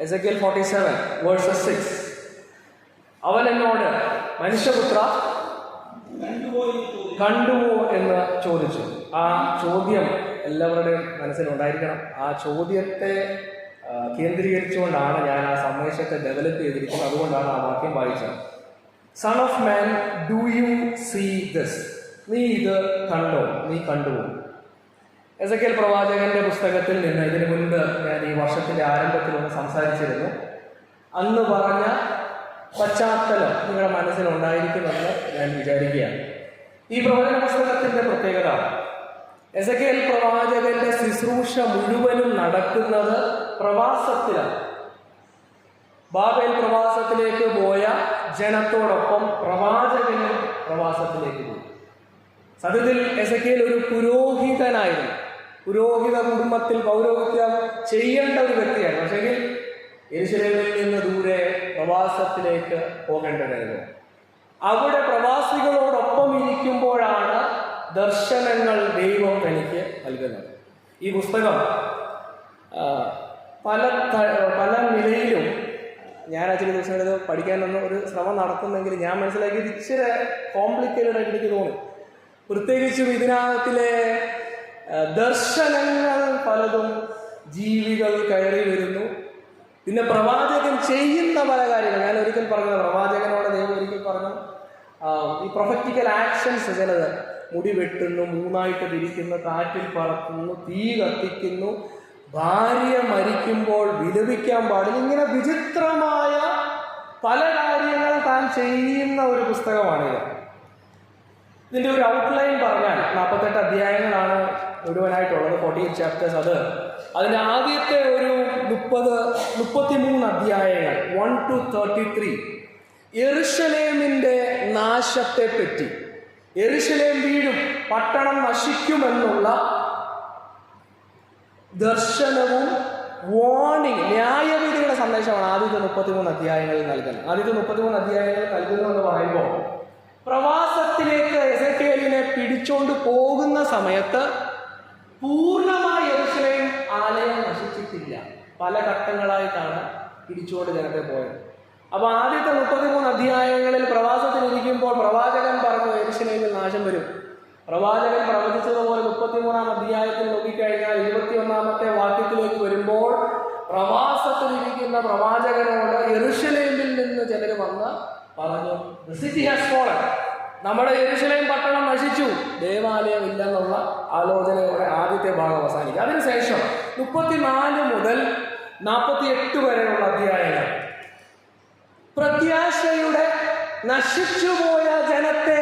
Ezekiel 47 verses 6. അവൻ എന്നോട് മനുഷ്യപുത്ര കണ്ടുവോ എന്ന് ചോദിച്ചു. ആ ചോദ്യം എല്ലാവരുടെയും മനസ്സിലുണ്ടായിരിക്കണം. ആ ചോദ്യത്തെ കേന്ദ്രീകരിച്ചുകൊണ്ടാണ് ഞാൻ ആ സന്ദേശത്തെ ഡെവലപ്പ് ചെയ്തിരിക്കുന്നത്. അതുകൊണ്ടാണ് ആ വാക്യം വായിച്ചത്. Son of man, do you see this? നീ ഇത് കണ്ടോ? നീ കണ്ടുവോ? എസെക്കിയേൽ പ്രവാചകന്റെ പുസ്തകത്തിൽ നിന്ന് ഇതിനു മുൻപ് ഞാൻ ഈ വർഷത്തിന്റെ ആരംഭത്തിൽ ഒന്ന് സംസാരിച്ചിരുന്നു. അന്ന് പറഞ്ഞ പശ്ചാത്തലം നിങ്ങളുടെ മനസ്സിലുണ്ടായിരിക്കുമെന്ന് ഞാൻ വിചാരിക്കുകയാണ്. ഈ പ്രവചന പുസ്തകത്തിന്റെ പ്രത്യേകത, എസെക്കിയേൽ പ്രവാചകന്റെ ശുശ്രൂഷ മുഴുവനും നടക്കുന്നത് പ്രവാസത്തിലാണ്. ബാബേൽ പ്രവാസത്തിലേക്ക് പോയ ജനത്തോടൊപ്പം പ്രവാചകനും പ്രവാസത്തിലേക്ക് പോയി. സത്യത്തിൽ എസെക്കിയേൽ ഒരു പുരോഹിതനായിരുന്നു. പുരോഹിത കുടുംബത്തിൽ പൗരോഹിത്യം ചെയ്യേണ്ട ഒരു വ്യക്തിയാണ്. പക്ഷേ യെരൂശലേമിൽ നിന്ന് ദൂരെ പ്രവാസത്തിലേക്ക് പോകേണ്ടതായിരുന്നു. അവിടെ പ്രവാസികളോടൊപ്പം ഇരിക്കുമ്പോഴാണ് ദർശനങ്ങൾ ദൈവം തനിക്ക് നൽകുന്നത്. ഈ പുസ്തകം പല നിലയിലും ഞാൻ ചില ദിവസങ്ങളിൽ പഠിക്കാനൊന്ന് ഒരു ശ്രമം നടത്തുന്നെങ്കിൽ ഞാൻ മനസ്സിലാക്കിയത് ഇച്ചിരി കോംപ്ലിക്കേറ്റഡ് ആയിട്ട് എനിക്ക് തോന്നി. പ്രത്യേകിച്ചും ഇതിനകത്തിലെ ദർശനങ്ങൾ പലതും ജീവികൾ കയറി വരുന്നു. പിന്നെ പ്രവാചകൻ ചെയ്യുന്ന പല കാര്യങ്ങൾ, ഞാൻ ഒരിക്കൽ പറഞ്ഞത്, പ്രവാചകനോട് ദൈവം ഒരിക്കൽ പറഞ്ഞു, ഈ പ്രൊഫറ്റിക്കൽ ആക്ഷൻസ് ചിലത് മുടി വെട്ടുന്നു, മൂന്നായിട്ട് തിരിക്കുന്നു, കാറ്റിൽ പറക്കുന്നു, തീ കത്തിക്കുന്നു, ഭാര്യ മരിക്കുമ്പോൾ വിലപിക്കാൻ പാടില്ല, ഇങ്ങനെ വിചിത്രമായ പല കാര്യങ്ങൾ താൻ ചെയ്യുന്ന ഒരു പുസ്തകമാണിത്. ഇതിൻ്റെ ഒരു ഔട്ട്ലൈൻ പറഞ്ഞാൽ 48 അധ്യായങ്ങളാണ് മുഴുവനായിട്ടുള്ളത്, 48 ചാപ്റ്റേഴ്സ്. അതിൻ്റെ ആദ്യത്തെ ഒരു 33 അധ്യായങ്ങൾ 1 to 33 യെരൂശലേമിൻ്റെ നാശത്തെ പറ്റി, യെരൂശലേം വീഴും, പട്ടണം നശിക്കുമെന്നുള്ള ദർശനവും വാർണിംഗ്, ന്യായവിധിയുടെ സന്ദേശമാണ് ആദ്യത്തെ 33 അധ്യായങ്ങളിൽ നൽകുന്നത്. ആദ്യത്തെ 33 അധ്യായങ്ങൾ നൽകുന്നു എന്ന് പറയുമ്പോൾ പ്രവാസത്തിലേക്ക് എസെക്കിയേലിനെ പിടിച്ചോണ്ട് പോകുന്ന സമയത്ത് പൂർണ്ണമായി യെരൂശലേം ആലയം നശിച്ചിട്ടില്ല. പല ഘട്ടങ്ങളായിട്ടാണ് പിടിച്ചുകൊണ്ട് ജനത്തെ പോയത്. അപ്പൊ ആദ്യത്തെ 33 അധ്യായങ്ങളിൽ പ്രവാസത്തിലിരിക്കുമ്പോൾ പ്രവാചകൻ പറഞ്ഞു യെരൂശലേമിൽ നാശം വരും. പ്രവാചകൻ പ്രവചിച്ചതുപോലെ 33-ാം അധ്യായത്തിൽ നോക്കിക്കഴിഞ്ഞാൽ 21-ാമത്തെ വാക്യത്തിലേക്ക് വരുമ്പോൾ പ്രവാസത്തിലിരിക്കുന്ന പ്രവാചകനോട് യെരൂശലേമിൽ നിന്ന് ചിലർ വന്ന് പറഞ്ഞു, "The city has fallen." നമ്മുടെ യെരൂശലേം പട്ടണം നശിച്ചു, ദേവാലയം ഇല്ലെന്നുള്ള ആലോചനയോടെ ആദ്യത്തെ ഭാഗം അവസാനിക്കും. അതിനുശേഷം 34 മുതൽ 48 വരെയുള്ള അധ്യായങ്ങൾ പ്രത്യാശയുടെ നശിച്ചുപോയ ജനത്തെ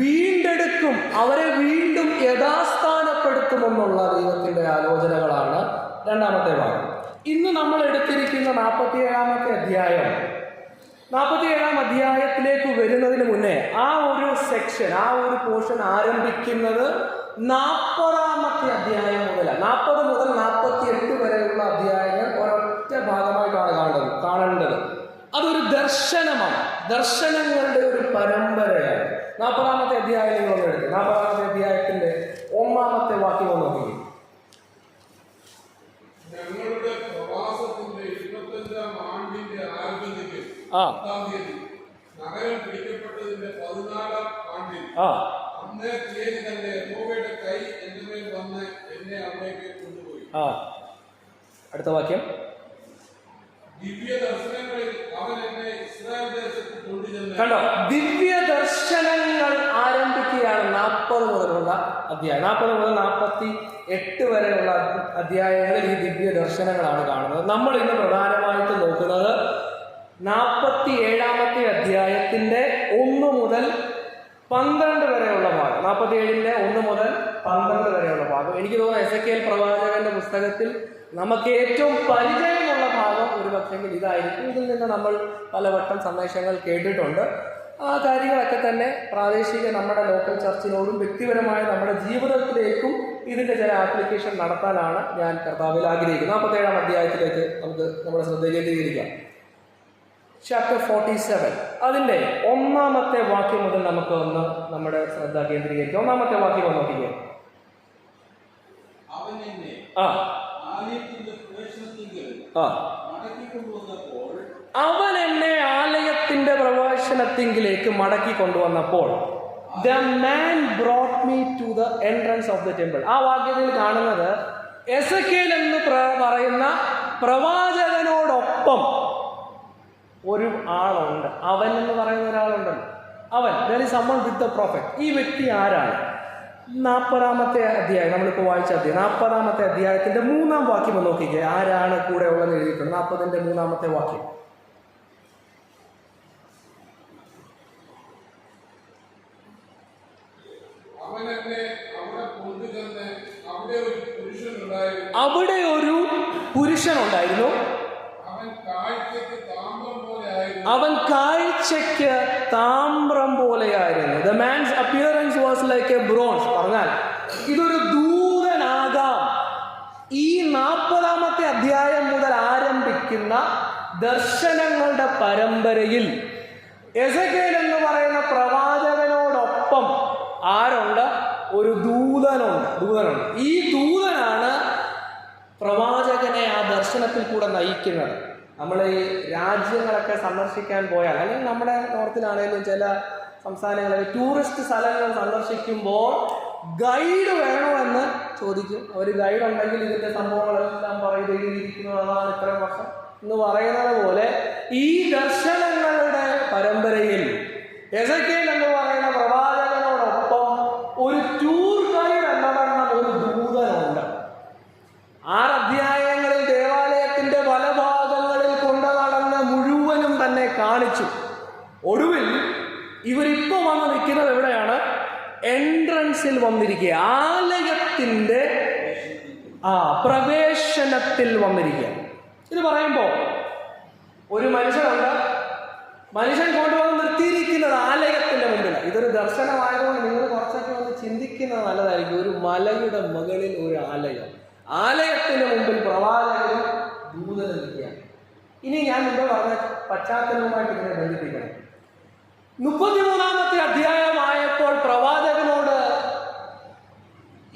വീണ്ടെടുക്കും, അവരെ വീണ്ടും യഥാസ്ഥാനപ്പെടുത്തുമെന്നുള്ള ദൈവത്തിന്റെ ആലോചനകളാണ് രണ്ടാമത്തെ ഭാഗം. ഇന്ന് നമ്മൾ എടുത്തിരിക്കുന്ന 47-ാമത്തെ അധ്യായം, 47-ാം അധ്യായത്തിലേക്ക് വരുന്നതിന് മുന്നേ ആ ഒരു സെക്ഷൻ, ആ ഒരു പോർഷൻ ആരംഭിക്കുന്നത് 40-ാമത്തെ അധ്യായം മുതലാണ്. 40 മുതൽ 48 വരെയുള്ള അധ്യായങ്ങൾ ഒരൊറ്റ ഭാഗമായിട്ടാണ് കാണേണ്ടത്. അതൊരു ദർശനമാണ്, ദർശനങ്ങളുടെ ഒരു പരമ്പരയാണ്. 40-ാമത്തെ അധ്യായം നിങ്ങളൊന്ന് എടുത്ത് 40-ാമത്തെ അധ്യായത്തിന്റെ 1-ാമത്തെ വാക്യം ഒന്ന് നോക്കി. ഞങ്ങളുടെ പ്രവാസത്തിന്റെ 25-ാം ആണ്ടിന്റെ ആരംഭത്തിലേക്ക് നഗരം പിടിക്കപ്പെട്ടതിന്റെ 14-ാം ആണ്ടിൽ അന്നേ തീയതി തന്നെ യഹോവയുടെ കൈ എന്റെ മേൽ വന്ന് എന്നെ അവിടേക്ക് കൊണ്ടുപോയി. അടുത്ത വാക്യം, ദിവ്യ ദർശനങ്ങളിൽ അവൻ എന്നെ ഇസ്രായേൽ ദേശത്ത് കൊണ്ടുചെന്ന്. കണ്ടോ, ദിവ്യ ദർശനങ്ങൾ ആരംഭിക്കുകയാണ് 40 മുതലുള്ള അധ്യായം. 40 മുതൽ 48 വരെയുള്ള അധ്യായങ്ങളിൽ ഈ ദിവ്യ ദർശനങ്ങളാണ് കാണുന്നത്. നമ്മൾ ഇന്ന് പ്രധാനമായിട്ട് നോക്കുന്നത് 47-ാമത്തെ അധ്യായത്തിന്റെ 1 മുതൽ 12 വരെയുള്ള ഭാഗം. 47-ന്റെ 1 മുതൽ 12 വരെയുള്ള ഭാഗം. എനിക്ക് തോന്നുന്നു എസെക്കിയേൽ പ്രവാചകന്റെ പുസ്തകത്തിൽ നമുക്ക് ഏറ്റവും പരിചയമുള്ള ഭാഗം ഒരു പക്ഷെങ്കിൽ ഇതായിരിക്കും. ഇതിൽ നിന്ന് നമ്മൾ പലവട്ടം സന്ദേശങ്ങൾ കേട്ടിട്ടുണ്ട്. ആ കാര്യങ്ങളൊക്കെ തന്നെ പ്രാദേശിക നമ്മുടെ ലോക്കൽ ചർച്ചിനോടും വ്യക്തിപരമായ നമ്മുടെ ജീവിതത്തിലേക്കും ഇതിൻ്റെ ചില ആപ്ലിക്കേഷൻ നടത്താനാണ് ഞാൻ കർത്താവിൽ ആഗ്രഹിക്കുന്നത്. 47-ാം അധ്യായത്തിലേക്ക് നമുക്ക് നമ്മുടെ ശ്രദ്ധ കേന്ദ്രീകരിക്കാം. ചാപ്റ്റർ 47 അതിൻ്റെ 1-ാമത്തെ വാക്യം മുതൽ നമുക്ക് ഒന്ന് നമ്മുടെ ശ്രദ്ധ കേന്ദ്രീകരിക്കാം. 1-ാമത്തെ വാക്യം ഒന്ന് നോക്കിക്കേ. അവൻ എന്നെ ആലയത്തിന്റെ പ്രവേശനത്തിൽ മടക്കിക്കൊണ്ടുവന്നപ്പോൾ അവൻ എന്നെ ആലയത്തിന്റെ പ്രവേശനത്തിങ്കിലേക്ക് മടക്കി കൊണ്ടുവന്നപ്പോൾ the man brought me to the entrance of the temple. ആ വാക്യത്തിൽ കാണുന്നത് എസെക്കേൽ എന്ന് പറയുന്ന പ്രവാചകനോടൊപ്പം ഒരു ആളുണ്ട്. അവൻ എന്ന് പറയുന്ന ഒരാളുണ്ടല്ലോ, അവൻ, there is someone with the prophet. ഈ വ്യക്തി ആരാണ്? 40-ാമത്തെ അധ്യായം, നമ്മളിപ്പോൾ വായിച്ച അധ്യായം 40-ാമത്തെ അധ്യായത്തിന്റെ 3-ാം വാക്യം നോക്കിക്കേ, ആരാണ് കൂടെ ഉള്ളതെന്ന് എഴുതിയിട്ടുണ്ട്. 40-ന്റെ 3-ാമത്തെ വാക്യം. അവിടെ ഒരു പുരുഷനുണ്ടായിരുന്നു. അവൻ കാഴ്ചയ്ക്ക് താമ്രം പോലെയായിരുന്നു. The man's appearance was like a bronze. പറഞ്ഞാൽ ഇതൊരു ദൂതനാകാം. ഈ 40-ാമത്തെ അധ്യായം മുതൽ ആരംഭിക്കുന്ന ദർശനങ്ങളുടെ പരമ്പരയിൽ എസെക്കേൽ എന്ന് പറയുന്ന പ്രവാചകനോടൊപ്പം ആരുണ്ട്? ഒരു ദൂതനുണ്ട്. ഈ ദൂതനാണ് പ്രവാചകനെ ആ ദർശനത്തിൽ കൂടെ നയിക്കുന്നത്. നമ്മൾ ഈ രാജ്യങ്ങളൊക്കെ സന്ദർശിക്കാൻ പോയാൽ, അല്ലെങ്കിൽ നമ്മുടെ നോർത്തിലാണെങ്കിലും ചില സംസ്ഥാനങ്ങളിൽ ടൂറിസ്റ്റ് സ്ഥലങ്ങൾ സന്ദർശിക്കുമ്പോൾ ഗൈഡ് വേണോ എന്ന് ചോദിക്കും. അവർ ഗൈഡ് ഉണ്ടെങ്കിൽ ഇതിൻ്റെ സംഭവങ്ങളെല്ലാം പറയും, എഴുതിയിരിക്കുന്നതാണ് ഇത്രയും വർഷം എന്ന് പറയുന്നത് പോലെ ഈ ദർശനങ്ങളുടെ പരമ്പരയിൽ എസെക്കേൽ എന്ന് പറയുന്ന പ്രവാചകനോടൊപ്പം ഒരു ടൂർ ഗൈഡ് എന്നവണ്ണം ഒരു ദൂതനുണ്ട്. 6 അധ്യായങ്ങളിൽ ദേവാലയത്തിന്റെ പല ഭാഗങ്ങളിൽ കൊണ്ടു നടന്ന് മുഴുവനും തന്നെ കാണിച്ചു. ഒടുവിൽ ഇവരിപ്പോ വന്ന് നിൽക്കുന്നത് എവിടെയാണ്? എൻട്രൻസിൽ വന്നിരിക്കുക, ആലയത്തിന്റെ പ്രവേശനത്തിൽ വന്നിരിക്കുക. ഇത് പറയുമ്പോൾ ഒരു മനുഷ്യനുണ്ട്, മനുഷ്യൻ കൊണ്ടുവന്ന് നിർത്തിയിരിക്കുന്നത് ആലയത്തിന്റെ മുമ്പിൽ. ഇതൊരു ദർശനമായതുകൊണ്ട് നിങ്ങൾ കുറച്ചൊക്കെ ഒന്ന് ചിന്തിക്കുന്നത് നല്ലതായിരിക്കും. ഒരു മലയുടെ മുകളിൽ ഒരു ആലയം, ആലയത്തിന് മുമ്പിൽ പ്രവാചകനും ദൂതനും നിൽക്കുകയാണ്. ഇനി ഞാൻ മുമ്പ് പറഞ്ഞ പശ്ചാത്തലവുമായിട്ട് ഇതിനെ ബന്ധിപ്പിക്കണം. 33-ാമത്തെ അധ്യായമായപ്പോൾ പ്രവാചകനോട്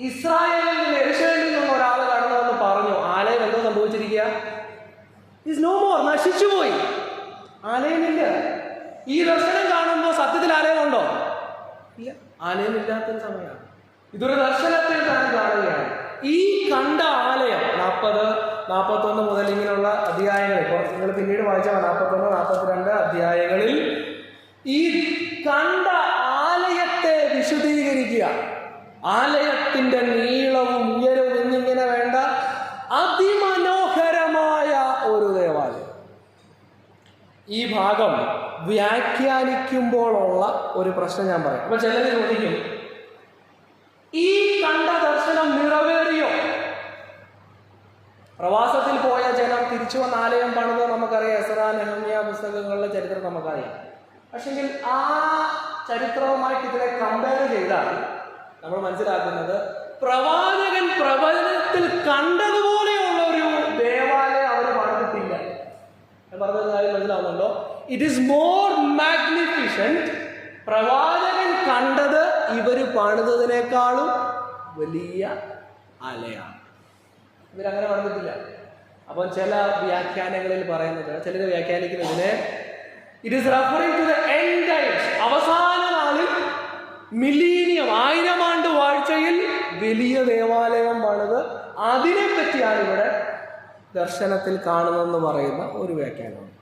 ഇസ്രായേലിൽ നിന്ന് യെരൂശലേമിൽ നിന്ന് ഒരാൾ കടന്നുവന്ന് പറഞ്ഞു, ആലയം എന്തോ സംഭവിച്ചിരിക്കുക, ഇസ് നോ മോർ, നശിച്ചുപോയി, ആലയമില്ല. ഈ ദർശനം കാണുമ്പോൾ സത്യത്തിൽ ആലയമുണ്ടോ? ഇല്ല, ആലയമില്ലാത്തൊരു സമയമാണ്. ഇതൊരു ദർശനത്തിൽ താൻ കാണുകയാണ്. ഈ കണ്ട ആലയം 40, 41 മുതൽ ഇങ്ങനെയുള്ള അധ്യായങ്ങളിൽ, നിങ്ങൾ പിന്നീട് വായിച്ചാൽ 41, 42 അധ്യായങ്ങളിൽ ഈ കണ്ട ആലയത്തെ വിശദീകരിക്കുക. ആലയത്തിന്റെ നീളവും ഉയരവും എന്നിങ്ങനെ വേണ്ട അതിമനോഹരമായ ഒരു ദേവാലയം. ഈ ഭാഗം വ്യാഖ്യാനിക്കുമ്പോഴുള്ള ഒരു പ്രശ്നം ഞാൻ പറയാം. അപ്പൊ ചിലർ ചോദിക്കും, ഈ കണ്ട ദർശനം നിറവേറിയോ? പ്രവാസത്തിൽ പോയ ജനം തിരിച്ചു വന്ന ആലയം പണിത് നമുക്കറിയാം. എസ്രാ, നെഹമ്യാ പുസ്തകങ്ങളിലെ ചരിത്രം നമുക്കറിയാം. പക്ഷെങ്കിൽ ആ ചരിത്രവുമായിട്ട് ഇതിനെ കമ്പയർ ചെയ്താൽ നമ്മൾ മനസ്സിലാക്കുന്നത് പ്രവാചകൻ പ്രവചനത്തിൽ കണ്ടതുപോലെയുള്ള ഒരു ദേവാലയം അവർ പണിതിട്ടില്ല. ഞാൻ പറഞ്ഞ കാര്യം മനസ്സിലാവുന്നുണ്ടോ? It is more magnificent. പ്രവാചകൻ കണ്ടത് ഇവർ പണിതതിനേക്കാളും വലിയ ആലയാണ്. ഇവരങ്ങനെ പണിതിട്ടില്ല. അപ്പം ചില വ്യാഖ്യാനങ്ങളിൽ പറയുന്നത്, ചിലർ വ്യാഖ്യാനിക്കുന്നതിന് it is referring to the end times, അവസാന നാളിൽ മില്ലീനിയം, 1000 ആണ്ട് വാഴ്ചയിൽ വലിയ ദേവാലയം പണിത് അതിനെപ്പറ്റിയാണ് ഇവിടെ ദർശനത്തിൽ കാണുന്നതെന്ന് പറയുന്ന ഒരു വ്യാഖ്യാനമാണ്.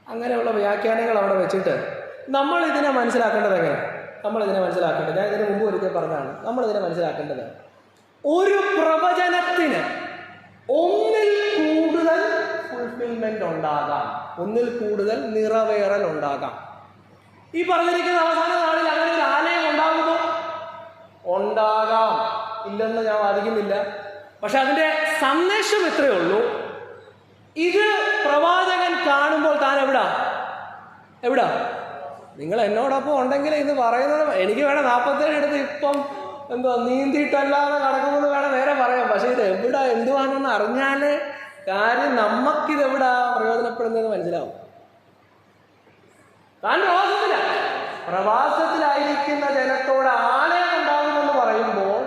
അങ്ങനെയുള്ള വ്യാഖ്യാനങ്ങൾ അവിടെ വെച്ചിട്ട് നമ്മൾ ഇതിനെ മനസ്സിലാക്കേണ്ടത് എങ്ങനെ? നമ്മളിതിനെ മനസ്സിലാക്കേണ്ടത്, ഞാൻ ഇതിന് മുമ്പ് ഒരിക്കൽ പറഞ്ഞതാണ്, നമ്മളിതിനെ മനസ്സിലാക്കേണ്ടത് ഒരു പ്രവചനത്തിന് ഒന്നിൽ കൂടുതൽ ഫുൾഫിൽമെന്റ് ഉണ്ടാകാം, ഒന്നിൽ കൂടുതൽ നിറവേറൽ ഉണ്ടാകാം. ഈ പറഞ്ഞിരിക്കുന്ന അവസാന നാളിൽ അങ്ങനെ ഒരു ആലയം ഉണ്ടാകുമോ? ഉണ്ടാകാം, ഇല്ലെന്ന് ഞാൻ വാദിക്കുന്നില്ല. പക്ഷെ അതിന്റെ സന്ദേശം ഇത്രയേ ഉള്ളൂ. ഇത് പ്രവാചകൻ കാണുമ്പോൾ താൻ എവിടാ? നിങ്ങൾ എന്നോടൊപ്പം ഉണ്ടെങ്കിൽ ഇത് പറയുന്നത്, എനിക്ക് വേണം 47 എടുത്ത് ഇപ്പം എന്തോ നീന്തിയിട്ടല്ലാതെ നടക്കുമെന്ന് വേണം നേരെ പറയാം. പക്ഷെ ഇത് എവിടാ എന്തുവാണെന്ന് അറിഞ്ഞാലേ കാര്യം നമുക്കിതെവിടാ പ്രയോജനപ്പെടുന്നതെന്ന് മനസ്സിലാവും. താൻ പ്രവാസത്തിലായിരിക്കുന്ന ജനത്തോട് ആലയം ഉണ്ടാകുമെന്ന് പറയുമ്പോൾ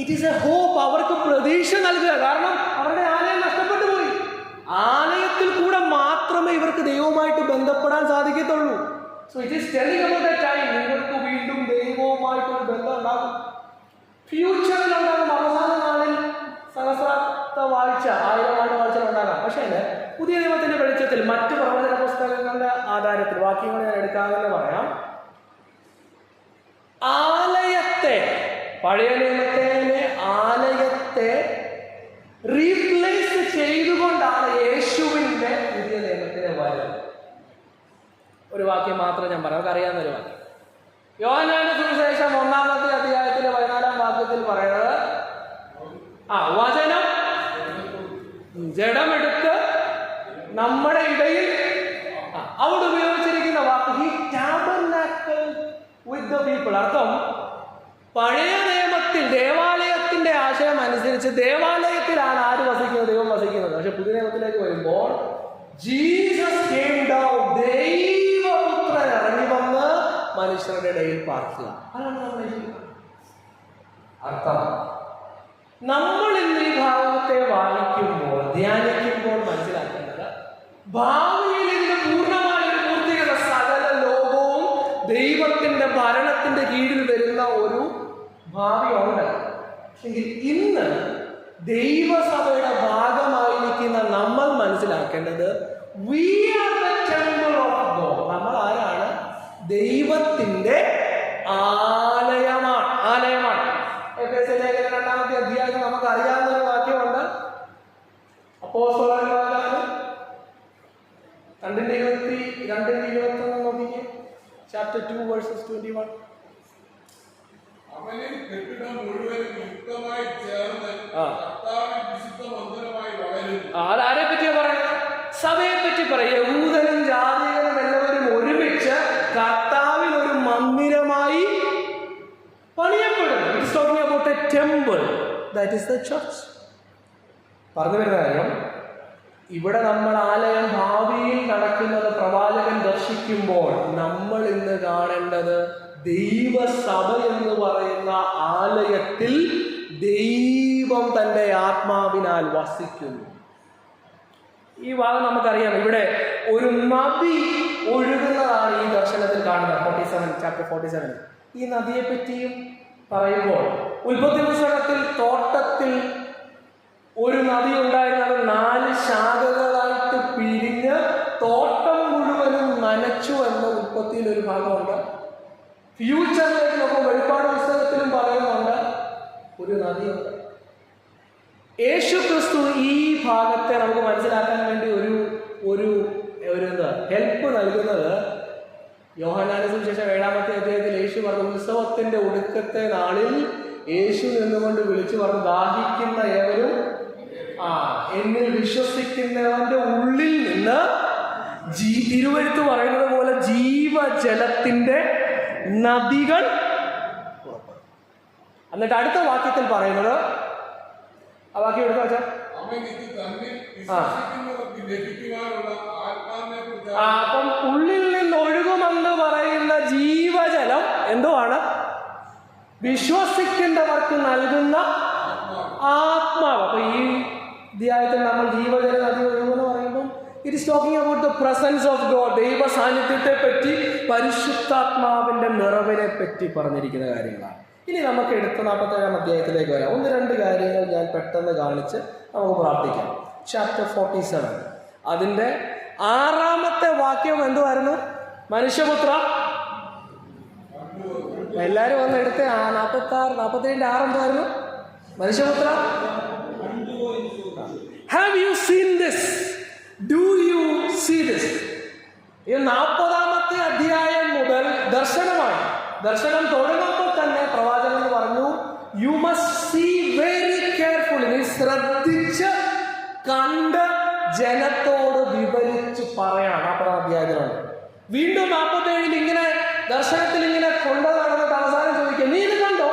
ഇറ്റ് ഈസ് എ ഹോപ്പ്, അവർക്ക് പ്രതീക്ഷ നൽകുക. കാരണം അവരുടെ ആലയം നഷ്ടപ്പെട്ടു പോയി. ആലയത്തിൽ നിങ്ങൾക്ക് ദൈവവുമായിട്ട് ബന്ധപ്പെടാൻ സാധിക്കത്തുള്ളൂ. So it is telling about A time നിങ്ങൾക്ക് വീണ്ടും ദൈവവുമായിട്ടൊരു ബന്ധം ഉണ്ടാകും. ഫ്യൂച്ചറിൽ ഉണ്ടാകും. അവസാന നാളിൽ സഹസ്രാബ്ദ വാഴ്ച, 1000 ആണ്ട് വാഴ്ച ഉണ്ടാകാം. പക്ഷേ പുതിയ നിയമത്തിന്റെ വെളിച്ചത്തിൽ മറ്റ് പ്രവചന പുസ്തകങ്ങളുടെ ആധാരത്തിൽ വാക്യങ്ങൾ ഞാൻ എടുക്കാമെന്ന് പറയാം. ആലയത്തെ, പഴയ നിയമത്തിലെ ആലയത്തെ റീപ്ലേസ് ചെയ്തുകൊണ്ടാണ് യേശുവിന്റെ പുതിയ നിയമത്തിലെ വരവ്. ഒരു വാക്യം മാത്രം ഞാൻ പറയാം, നമുക്ക് അറിയാവുന്ന ഒരു വാക്യം. യോഹന്നാന്റെ സുവിശേഷം 1-ാമത്തെ അധ്യായത്തിലെ 14-ാം വാക്യത്തിൽ പറയുന്നത്, വചനം ജഡമെടുത്ത് നമ്മുടെ ഇടയിൽ, അവിടെ ഉപയോഗിച്ചിരിക്കുന്ന വാക്ക് he tabernacle with the people. അർത്ഥം, പഴയ നിയമത്തിൽ ദേവാലയത്തിന്റെ ആശയം അനുസരിച്ച് ദേവാലയത്തിലാണ് ആര് വസിക്കുന്നത്? ദൈവം വസിക്കുന്നത്. പക്ഷെ പുതിയ നിയമത്തിലേക്ക് വരുമ്പോൾ ജീസസ് came down, ദൈവപുത്രൻ ഇറങ്ങി വന്ന് മനുഷ്യരുടെ ഇടയിൽ പാർക്കുക. അതാണ് നമ്മൾ അർത്ഥം. നമ്മൾ ഇന്ന് ഈ ഭാഗത്തെ വായിക്കുമ്പോൾ, ധ്യാനിക്കുമ്പോൾ മനസ്സിലാക്കേണ്ടത്, ഭാവിയിൽ ഇതിന് പൂർണ്ണമായൊരു പൂർത്തികത, സകല ലോകവും ദൈവത്തിന്റെ ഭരണത്തിന്റെ കീഴിൽ വരുന്ന ഒരു ഭാവിയുണ്ട്. എങ്കിൽ ഇന്ന് ദൈവസഭയുടെ ഭാഗമായിരിക്കുന്ന നമ്മൾ മനസ്സിലാക്കേണ്ടത്, we are the temple of God. നമ്മൾ ആരാണ്? ദൈവത്തിന്റെ ആലയമാണ്. എഫെസ്യ ലേഖനം 2-ാമത്തെ അധ്യായത്തിൽ നമുക്ക് അറിയാവുന്ന ഒരു വാക്യമുണ്ട്. അപ്പോസ്തലന്മാരാണ് 2:21 നോക്കിക്കേ. Chapter 2 versus 21. അവനിൽ കെട്ടിടം മുഴുവനും യുക്തമായി ചേർന്ന് കർത്താവിൽ വിശുദ്ധ മന്ദിരമായി വളരുന്നു. അതാരെ പറ്റിയാ പറയുന്നത്? സഭയെ പറ്റി പറയും. യഹൂദനും ജാതികളും എല്ലാവരും ഒരുമിച്ച് കർത്താവിൽ ഒരു മന്ദിരമായി പണിയപ്പെടും. It's talking about a temple, that is the church. പറഞ്ഞു വരുന്ന കാര്യം, ഇവിടെ നമ്മൾ ആലയം ഭാവിയിൽ നടക്കുന്നത് പ്രവാചകൻ ദർശിക്കുമ്പോൾ നമ്മൾ ഇന്ന് കാണേണ്ടത് ദൈവസഭ എന്ന് പറയുന്ന ആലയത്തിൽ ദൈവം തന്റെ ആത്മാവിനാൽ വസിക്കുന്നു. ഈ ഭാഗം നമുക്കറിയാം. ഇവിടെ ഒരു നദി ഒഴുകുന്നതാണ് ഈ ദർശനത്തിൽ കാണുന്നത്. 47 ചാപ്റ്റർ 47. ഈ നദിയെ പറ്റിയും പറയുമ്പോൾ, ഉൽപ്പത്തി പുസ്തകത്തിൽ തോട്ടത്തിൽ ഒരു നദി ഉണ്ടായിരുന്നത് 4 ശാഖകളായിട്ട് പിരിഞ്ഞ് തോട്ടം മുഴുവനും നനച്ചു എന്ന ഉൽപ്പത്തിയിൽ ഒരു ഭാഗമുണ്ട്. ഫ്യൂച്ചറിലേക്ക് നോക്കുമ്പോൾ വെളിപ്പാട് പുസ്തകത്തിലും പറയുന്നുണ്ട് ഒരു നദിയുണ്ട്. യേശു ക്രിസ്തു ഈ ഭാഗത്തെ നമുക്ക് മനസ്സിലാക്കാൻ വേണ്ടി ഒരു ഹെൽപ്പ് നൽകുന്നത്, യോഹന്നാന്റെ സുവിശേഷം 7-ാമത്തെ അധ്യായത്തിൽ യേശു പറഞ്ഞു, ഉത്സവത്തിന്റെ ഒടുക്കത്തെ നാളിൽ യേശു നിന്നുകൊണ്ട് വിളിച്ചു പറഞ്ഞു, ദാഹിക്കുന്ന ഏവരും എന്നിൽ വിശ്വസിക്കുന്നവന്റെ ഉള്ളിൽ നിന്ന് തിരുവെഴുത്ത് പറയുന്നത് പോലെ ജീവജലത്തിന്റെ നദികൾ പുറപ്പെടും. എന്നിട്ട് അടുത്ത വാക്യത്തിൽ പറയുന്നത്, ആ വാക്യം എടുത്തു വെച്ചാൽ, അപ്പം ഉള്ളിൽ നിന്ന് ഒഴുകുമെന്ന് പറയുന്ന ജീവജലം എന്തുവാണ്? വിശ്വസിക്കുന്നവർക്ക് നൽകുന്ന ആത്മാവ്. അപ്പൊ ഈ അധ്യായത്തിൽ നമ്മൾ ജീവജല നദി ഒഴുകുമെന്ന് പറയുമ്പോൾ it is talking about the presence of God. ദൈവ സാന്നിധ്യത്തെ പറ്റി, പരിശുദ്ധാത്മാവിന്റെ നിറവിനെ പറ്റി പറഞ്ഞിരിക്കുന്ന കാര്യങ്ങളാണ്. ഇനി നമുക്ക് എടുത്ത 47-ാം അധ്യായത്തിലേക്ക് വരാം. 1-2 കാര്യങ്ങൾ ഞാൻ പെട്ടെന്ന് കാണിച്ച് നമുക്ക് പ്രാർത്ഥിക്കാം. ചാപ്റ്റർ 47 അതിന്റെ 6-ാമത്തെ വാക്യം എന്തുവായിരുന്നു? മനുഷ്യപുത്ര, എല്ലാരും ഒന്ന് എടുത്ത് 46, 47-ന്റെ 6 എന്തായിരുന്നു? മനുഷ്യപുത്ര, have you seen this? Do you see this? ഈ 40-ാമത്തെ അധ്യായം മുതൽ ദർശനമാണ്. ദർശനം തുടങ്ങുമ്പോൾ തന്നെ പ്രവാചകൻ പറഞ്ഞു, you must see very carefully. നീ ശ്രദ്ധിച്ച് കണ്ട് ജനത്തോട് വിവരിച്ച് പറയാണ്. 40-ാം അധ്യായത്തിലുണ്ട്. വീണ്ടും 47-ൽ ഇങ്ങനെ ദർശനത്തിൽ ഇങ്ങനെ കൊണ്ടു നടന്നിട്ട് അവസാനം ചോദിക്കുക, നീ ഇത് കണ്ടോ?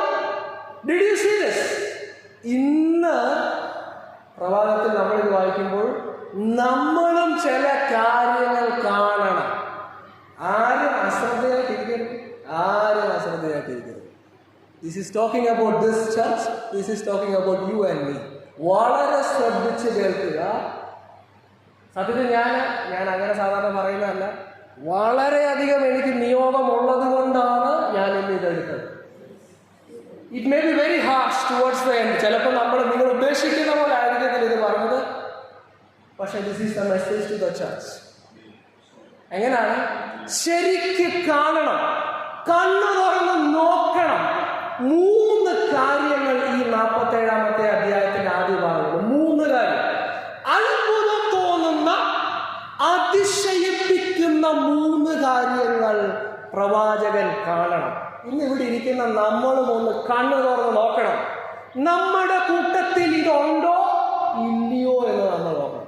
Did you see this? ഇന്ന് പ്രവാചകത്തിൽ നമ്മളിത് വായിക്കുമ്പോൾ നമ്മളും ചില കാര്യങ്ങൾ കാണണം. ആരും അശ്രദ്ധയായിട്ടിരിക്കരുത്. This is talking about this church. This is talking about you and me. വളരെ ശ്രദ്ധിച്ച് കേൾക്കുക. സത്യത്തിൽ ഞാൻ അങ്ങനെ സാധാരണ പറയുന്നതല്ല, വളരെയധികം എനിക്ക് നിയോഗമുള്ളത് കൊണ്ടാണ് ഞാൻ ഇന്ന് ഇതെടുത്തത്. It may be very harsh towards the end. ചിലപ്പോൾ നിങ്ങൾ ഉപേക്ഷിക്കുന്ന പോലെ ആയിരിക്കത്തില്ല ഇത് പറഞ്ഞത്, പക്ഷെ this is the message to the church. എങ്ങനെയാണ്? ശരിക്ക് കാണണം, കണ്ണു തുറന്ന് നോക്കണം. 3 കാര്യങ്ങൾ ഈ 47-ാമത്തെ അധ്യായത്തിന്റെ ആദ്യ ഭാഗത്ത്. 3 കാര്യം, അത്ഭുതം തോന്നുന്ന, അതിശയിപ്പിക്കുന്ന 3 കാര്യങ്ങൾ പ്രവാചകൻ കാണണം. ഇന്ന് ഇവിടെ ഇരിക്കുന്ന നമ്മളും ഒന്ന് കണ്ണു തുറന്ന് നോക്കണം. നമ്മുടെ കൂട്ടത്തിൽ ഇതുണ്ടോ ഇല്ലയോ എന്ന് നമ്മൾ നോക്കണം.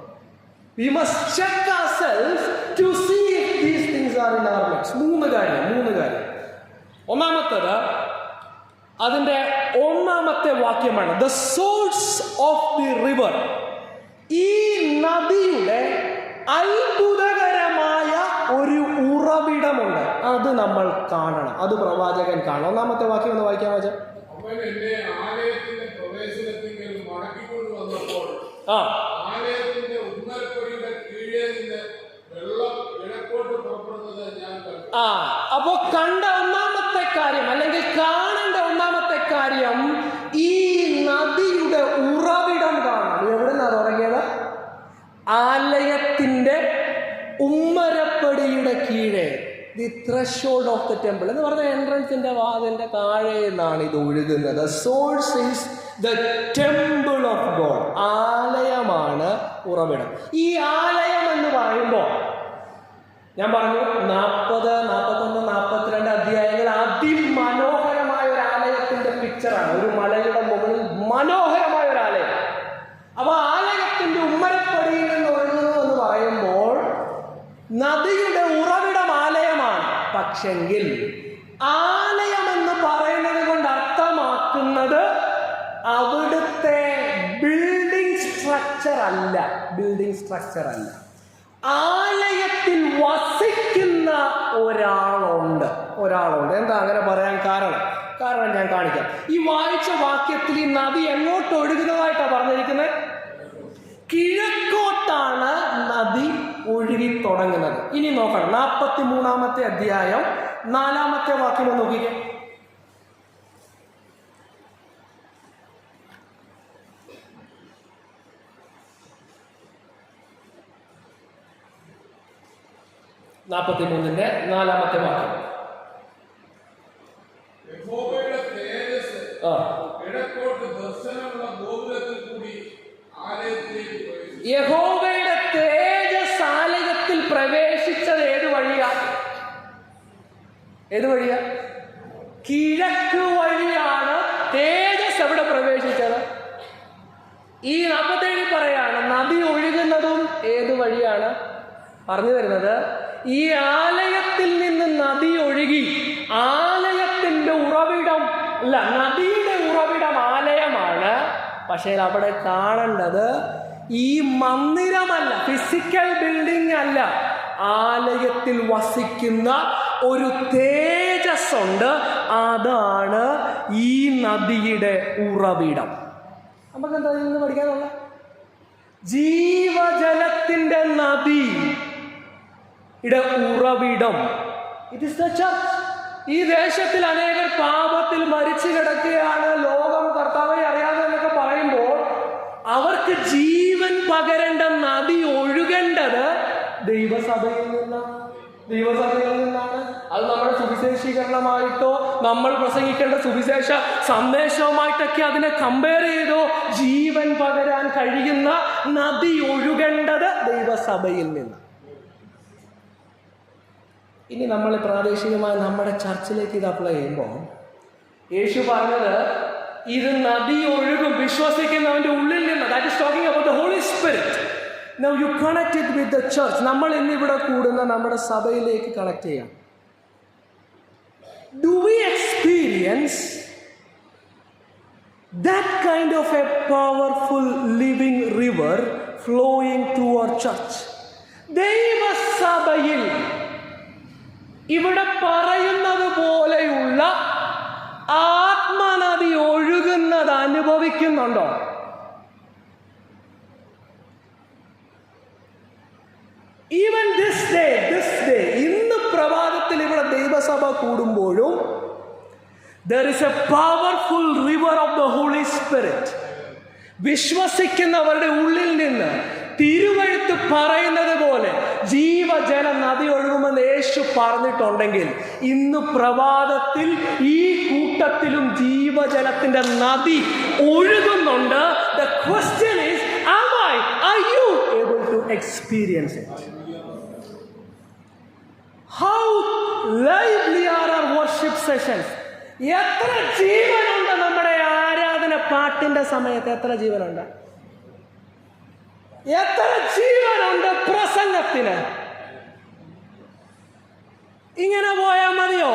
We must check ourselves to see if these things are in our midst. 3 കാര്യം. ഒന്നാമത്തേത് അതിൻ്റെ 1-ാമത്തെ വാക്യമാണ്. The source of the river. ഈ നദിയുടെ അത്ഭുതകരമായ ഒരു ഉറവിടമുണ്ട്, അത് നമ്മൾ കാണണം, അത് പ്രവാചകൻ കാണണം. 1-ാമത്തെ വാക്യം ഒന്ന് വായിക്കാൻ വെച്ചാൽ, അവൻ എന്നെ ആലയത്തിന്റെ പ്രവേശനത്തിൽ മടക്കിക്കൊണ്ട് വന്നപ്പോൾ ആലയത്തിന്റെ ഉമ്മരപ്പടിയുടെ കീഴേ നിന്ന് വെള്ളം കിഴക്കോട്ട് പുറപ്പെടുന്നത് ഞാൻ കണ്ടു. അപ്പോ കണ്ട 1-ാമത്തെ കാര്യം, അല്ലെങ്കിൽ കാണേണ്ട 1-ാമത്തെ കാര്യം, ഈ നദിയുടെ ഉറവിടം കാണണം. എവിടെ നിന്നാണ് തുടങ്ങിയത്? ആലയത്തിന്റെ ഉമ്മരപ്പടിയുടെ കീഴേ, the threshold of the temple എന്ന് പറഞ്ഞ എൻട്രൻസിന്റെ വാതിലിന്റെ താഴെ നിന്നാണ് ഇത് ഒഴുകുന്നത്. Source is the temple of God. ആലയമാണ് ഉറവിടം. ഈ ആലയം എന്ന് പറയുമ്പോൾ ഞാൻ പറഞ്ഞു 40, 41, 42 അധ്യായങ്ങൾ അതിമനോഹരമായ ഒരു ആലയത്തിന്റെ പിക്ചറാണ്. ഒരു മലയുടെ മുകളിൽ മനോഹരമായ ഒരു ആലയം. അപ്പൊ ആലയത്തിന്റെ ഉമ്മരപ്പടിയിൽ നിന്ന് ഒഴുകുന്നു എന്ന് പറയുമ്പോൾ നദിയുടെ ഉറവിടം ആലയമാണ്. പക്ഷെങ്കിൽ ആലയം എന്ന് പറയുന്നത് കൊണ്ട് അർത്ഥമാക്കുന്നത് അവിടുത്തെ ബിൽഡിംഗ് സ്ട്രക്ചർ അല്ല. ആലയത്തിൽ വസിക്കുന്ന ഒരാളുണ്ട്. എന്താ അങ്ങനെ പറയാൻ കാരണം ഞാൻ കാണിക്കാം. ഈ വായിച്ച വാക്യത്തിൽ ഈ നദി എങ്ങോട്ട് ഒഴുകുന്നതായിട്ടാണ് പറഞ്ഞിരിക്കുന്നത്? കിഴക്കോട്ടാണ് നദി ഒഴുകി തുടങ്ങുന്നത്. ഇനി നോക്കണം, 43-ാമത്തെ അധ്യായം 4-ാമത്തെ വാക്യം ഒന്ന് നോക്കിക്കേ. ന്റെ 4-ാമത്തെ വാക്യം. യഹോവയുടെ തേജസ്സ് കിഴക്കോട്ട് ദർശനമുള്ള ഗോപുരത്തിൽ കൂടി ആലയത്തിലേക്ക് പ്രവേശിച്ചു. യഹോവയുടെ തേജസ് ആലയത്തിൽ പ്രവേശിച്ചത് ഏത് വഴിയാ? കിഴക്ക് വഴിയാണ് തേജസ് എവിടെ പ്രവേശിച്ചത്? ഈ 47 പറയാണ് നദി ഒഴുകുന്നതും ഏത് വഴിയാണ് പറഞ്ഞു വരുന്നത്? ഈ ആലയത്തിൽ നിന്ന് നദി ഒഴുകി, ആലയത്തിന്റെ ഉറവിടം നദിയുടെ ഉറവിടം ആലയമാണ്. പക്ഷേ അവിടെ കാണേണ്ടത് ഈ മന്ദിരമല്ല, ഫിസിക്കൽ ബിൽഡിംഗ് അല്ല, ആലയത്തിൽ വസിക്കുന്ന ഒരു തേജസ് ഉണ്ട്. അതാണ് ഈ നദിയുടെ ഉറവിടം. നമുക്കെന്താ ഇന്ന് പഠിക്കാനുള്ള? ജീവജലത്തിന്റെ നദി ഉറവിടം. It is the church. ഈ ദേശത്തിൽ അനേകർ പാപത്തിൽ മരിച്ചു കിടക്കുകയാണ്, ലോകം കർത്താവെ അറിയാതെ എന്നൊക്കെ പറയുമ്പോൾ അവർക്ക് ജീവൻ പകരേണ്ട നദി ഒഴുകേണ്ടത് ദൈവസഭയിൽ നിന്നാണ്. അത് നമ്മുടെ സുവിശേഷീകരണമായിട്ടോ നമ്മൾ പ്രസംഗിക്കേണ്ട സുവിശേഷ സന്ദേശവുമായിട്ടൊക്കെ അതിനെ കമ്പയർ ചെയ്തോ ജീവൻ പകരാൻ കഴിയുന്ന നദി ഒഴുകേണ്ടത് ദൈവസഭയിൽ നിന്ന്. ഇനി നമ്മൾ പ്രാദേശികമായി നമ്മുടെ ചർച്ചിലേക്ക് ഇത് അപ്ലൈ ചെയ്യുമ്പോൾ യേശു പറഞ്ഞത് ഇത് നദി ഒഴുകും വിശ്വസിക്കുന്നവന്റെ ഉള്ളിൽ നിന്ന്. That is talking about the Holy Spirit. Now you connect it with the church. നമ്മൾ ഇന്നിവിടെ കൂടുന്ന നമ്മുടെ സഭയിലേക്ക് കണക്ട് ചെയ്യാം. Do we experience that kind of a powerful living river flowing through our church? ദൈവസഭയിൽ ഇവിടെ പറയുന്നത് പോലെയുള്ള ആത്മനദി ഒഴുകുന്നത് അനുഭവിക്കുന്നുണ്ടോ? ഈവൻ ദിസ് ഡേ ഇന്ന് പ്രഭാതത്തിൽ ഇവിടെ ദൈവസഭ കൂടുമ്പോഴും there is a powerful river of the Holy Spirit. വിശ്വസിക്കുന്നവരുടെ ഉള്ളിൽ നിന്ന് തിരുവെഴുത്ത് പറയുന്നത് പോലെ ജീവജല നദി ഒഴുകുമെന്ന് യേശു പറഞ്ഞിട്ടുണ്ടെങ്കിൽ ഇന്ന് പ്രഭാതത്തിൽ ഈ കൂട്ടത്തിലും ജീവജലത്തിന്റെ നദി ഒഴുകുന്നുണ്ട്. The question is, are you able to experience it? How lively are our worship sessions? എത്ര ജീവനുണ്ട് നമ്മുടെ ആരാധന പാട്ടിന്റെ സമയത്ത്? എത്ര ജീവനുണ്ട്? എത്ര ജീവനുണ്ട് പ്രസംഗത്തിന്? ഇങ്ങനെ പോയാൽ മതിയോ?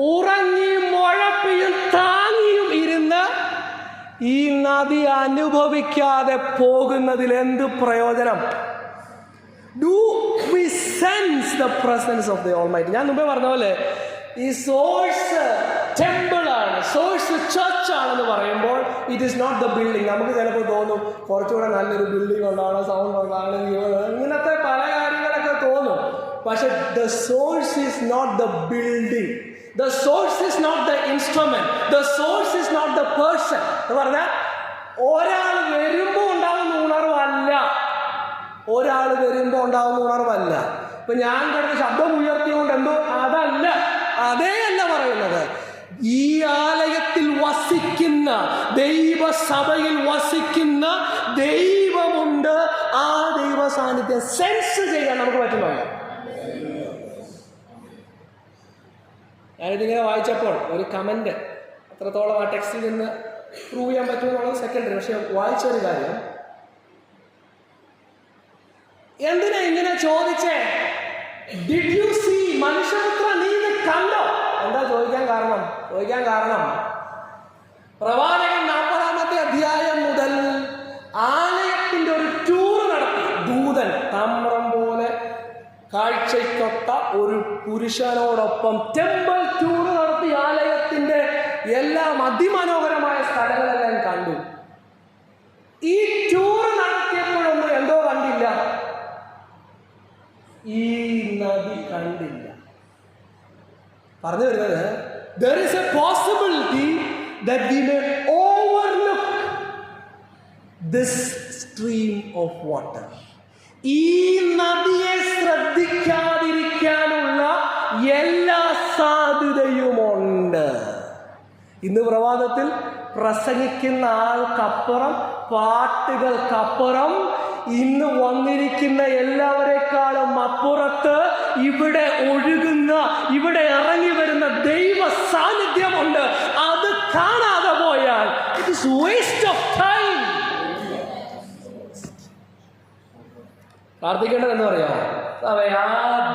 ഉറങ്ങിയും മുഴപ്പിയും താങ്ങിയും ഇരുന്ന് ഈ നദി അനുഭവിക്കാതെ പോകുന്നതിൽ എന്ത് പ്രയോജനം? Do we sense the presence of the Almighty? ഞാൻ മുമ്പേ പറഞ്ഞ പോലെ ഈ സോഴ്സ് ടെമ്പിൾ ആണ്, സോഴ്സ് ചർച്ച് ആണെന്ന് പറയുമ്പോൾ it is not the building. നമുക്ക് ചിലപ്പോൾ തോന്നും കുറച്ചുകൂടെ നല്ലൊരു ബിൽഡിംഗ് ഉണ്ടാണ്, സൗണ്ട് ഉണ്ടാണ്, ഇങ്ങനത്തെ പല കാര്യങ്ങളൊക്കെ തോന്നും. പക്ഷെ the source is not the building, the source is not the instrument, the source is not the person. എന്ന് പറഞ്ഞാൽ ഒരാൾ വരുമ്പോൾ ഉണ്ടാകുന്ന ഉണർവല്ല, ഒരാൾ വരുമ്പോൾ ഉണ്ടാകുന്ന ഉണർവല്ല. ഇപ്പൊ ഞാൻ കിടന്ന് ശബ്ദം ഉയർത്തിക്കൊണ്ട് എന്തോ അതല്ല, അതേയല്ല പറയുന്നത്. ഈ ആലയത്തിൽ വസിക്കുന്ന, ദൈവസഭയിൽ വസിക്കുന്ന ദൈവമുണ്ട്. ആ ദൈവ സാന്നിധ്യം സെൻസ് ചെയ്യാൻ നമുക്ക് പറ്റുന്നുണ്ട്. ഞാനിതിങ്ങനെ വായിച്ചപ്പോൾ ഒരു കമന്റ്, അത്രത്തോളം ആ ടെക്സ്റ്റിൽ നിന്ന് പ്രൂവ് ചെയ്യാൻ പറ്റുമെന്നുള്ളത് സെക്കൻഡറി, പക്ഷെ വായിച്ചൊരു കാര്യം, എന്തിനാ ഇങ്ങനെ ചോദിച്ചേ? ഡിഡ് യു സീ, മനുഷ്യപുത്ര നീ ഇത് കണ്ടോ? എന്താ ചോദിക്കാൻ കാരണം പ്രവാചകൻ 40-ാമത്തെ അധ്യായം മുതൽ ആലയത്തിന്റെ ഒരു ടൂർ നടത്തി. ദൂതൻ താമ്രം പോലെ കാഴ്ചയ്ക്കൊത്ത ഒരു പുരുഷനോടൊപ്പം ടെമ്പിൾ ടൂർ നടത്തി ആലയത്തിന്റെ എല്ലാം അതിമനോഹരമായ സ്ഥലങ്ങളെല്ലാം കണ്ടു. ഈ ടൂർ നടത്തിയപ്പോഴൊന്നും എന്തോ കണ്ടില്ല, ഈ നദി കണ്ടില്ല. പറഞ്ഞു വരുന്നത്, there is a possibility that we may overlook this stream of water. ഈ നദിയെ ശ്രദ്ധിക്കാതിരിക്കാനുള്ള എല്ലാ സാധ്യതയുമുണ്ട്. ഇന്ന് പ്രഭാതത്തിൽ പ്രസംഗിക്കുന്ന ആൾക്കപ്പുറം, പാട്ടുകൾക്കപ്പുറം, ഇന്ന് വന്നിരിക്കുന്ന എല്ലാവരെക്കാളും അപ്പുറത്ത് ഇവിടെ ഒഴുകുന്ന, ഇവിടെ ഇറങ്ങി വരുന്ന ദൈവ സാന്നിധ്യമുണ്ട്. അത് കാണാതെ പോയാൽ it is waste of time. പ്രാർത്ഥിക്കേണ്ടത് എന്ന് പറയാമോ? ആ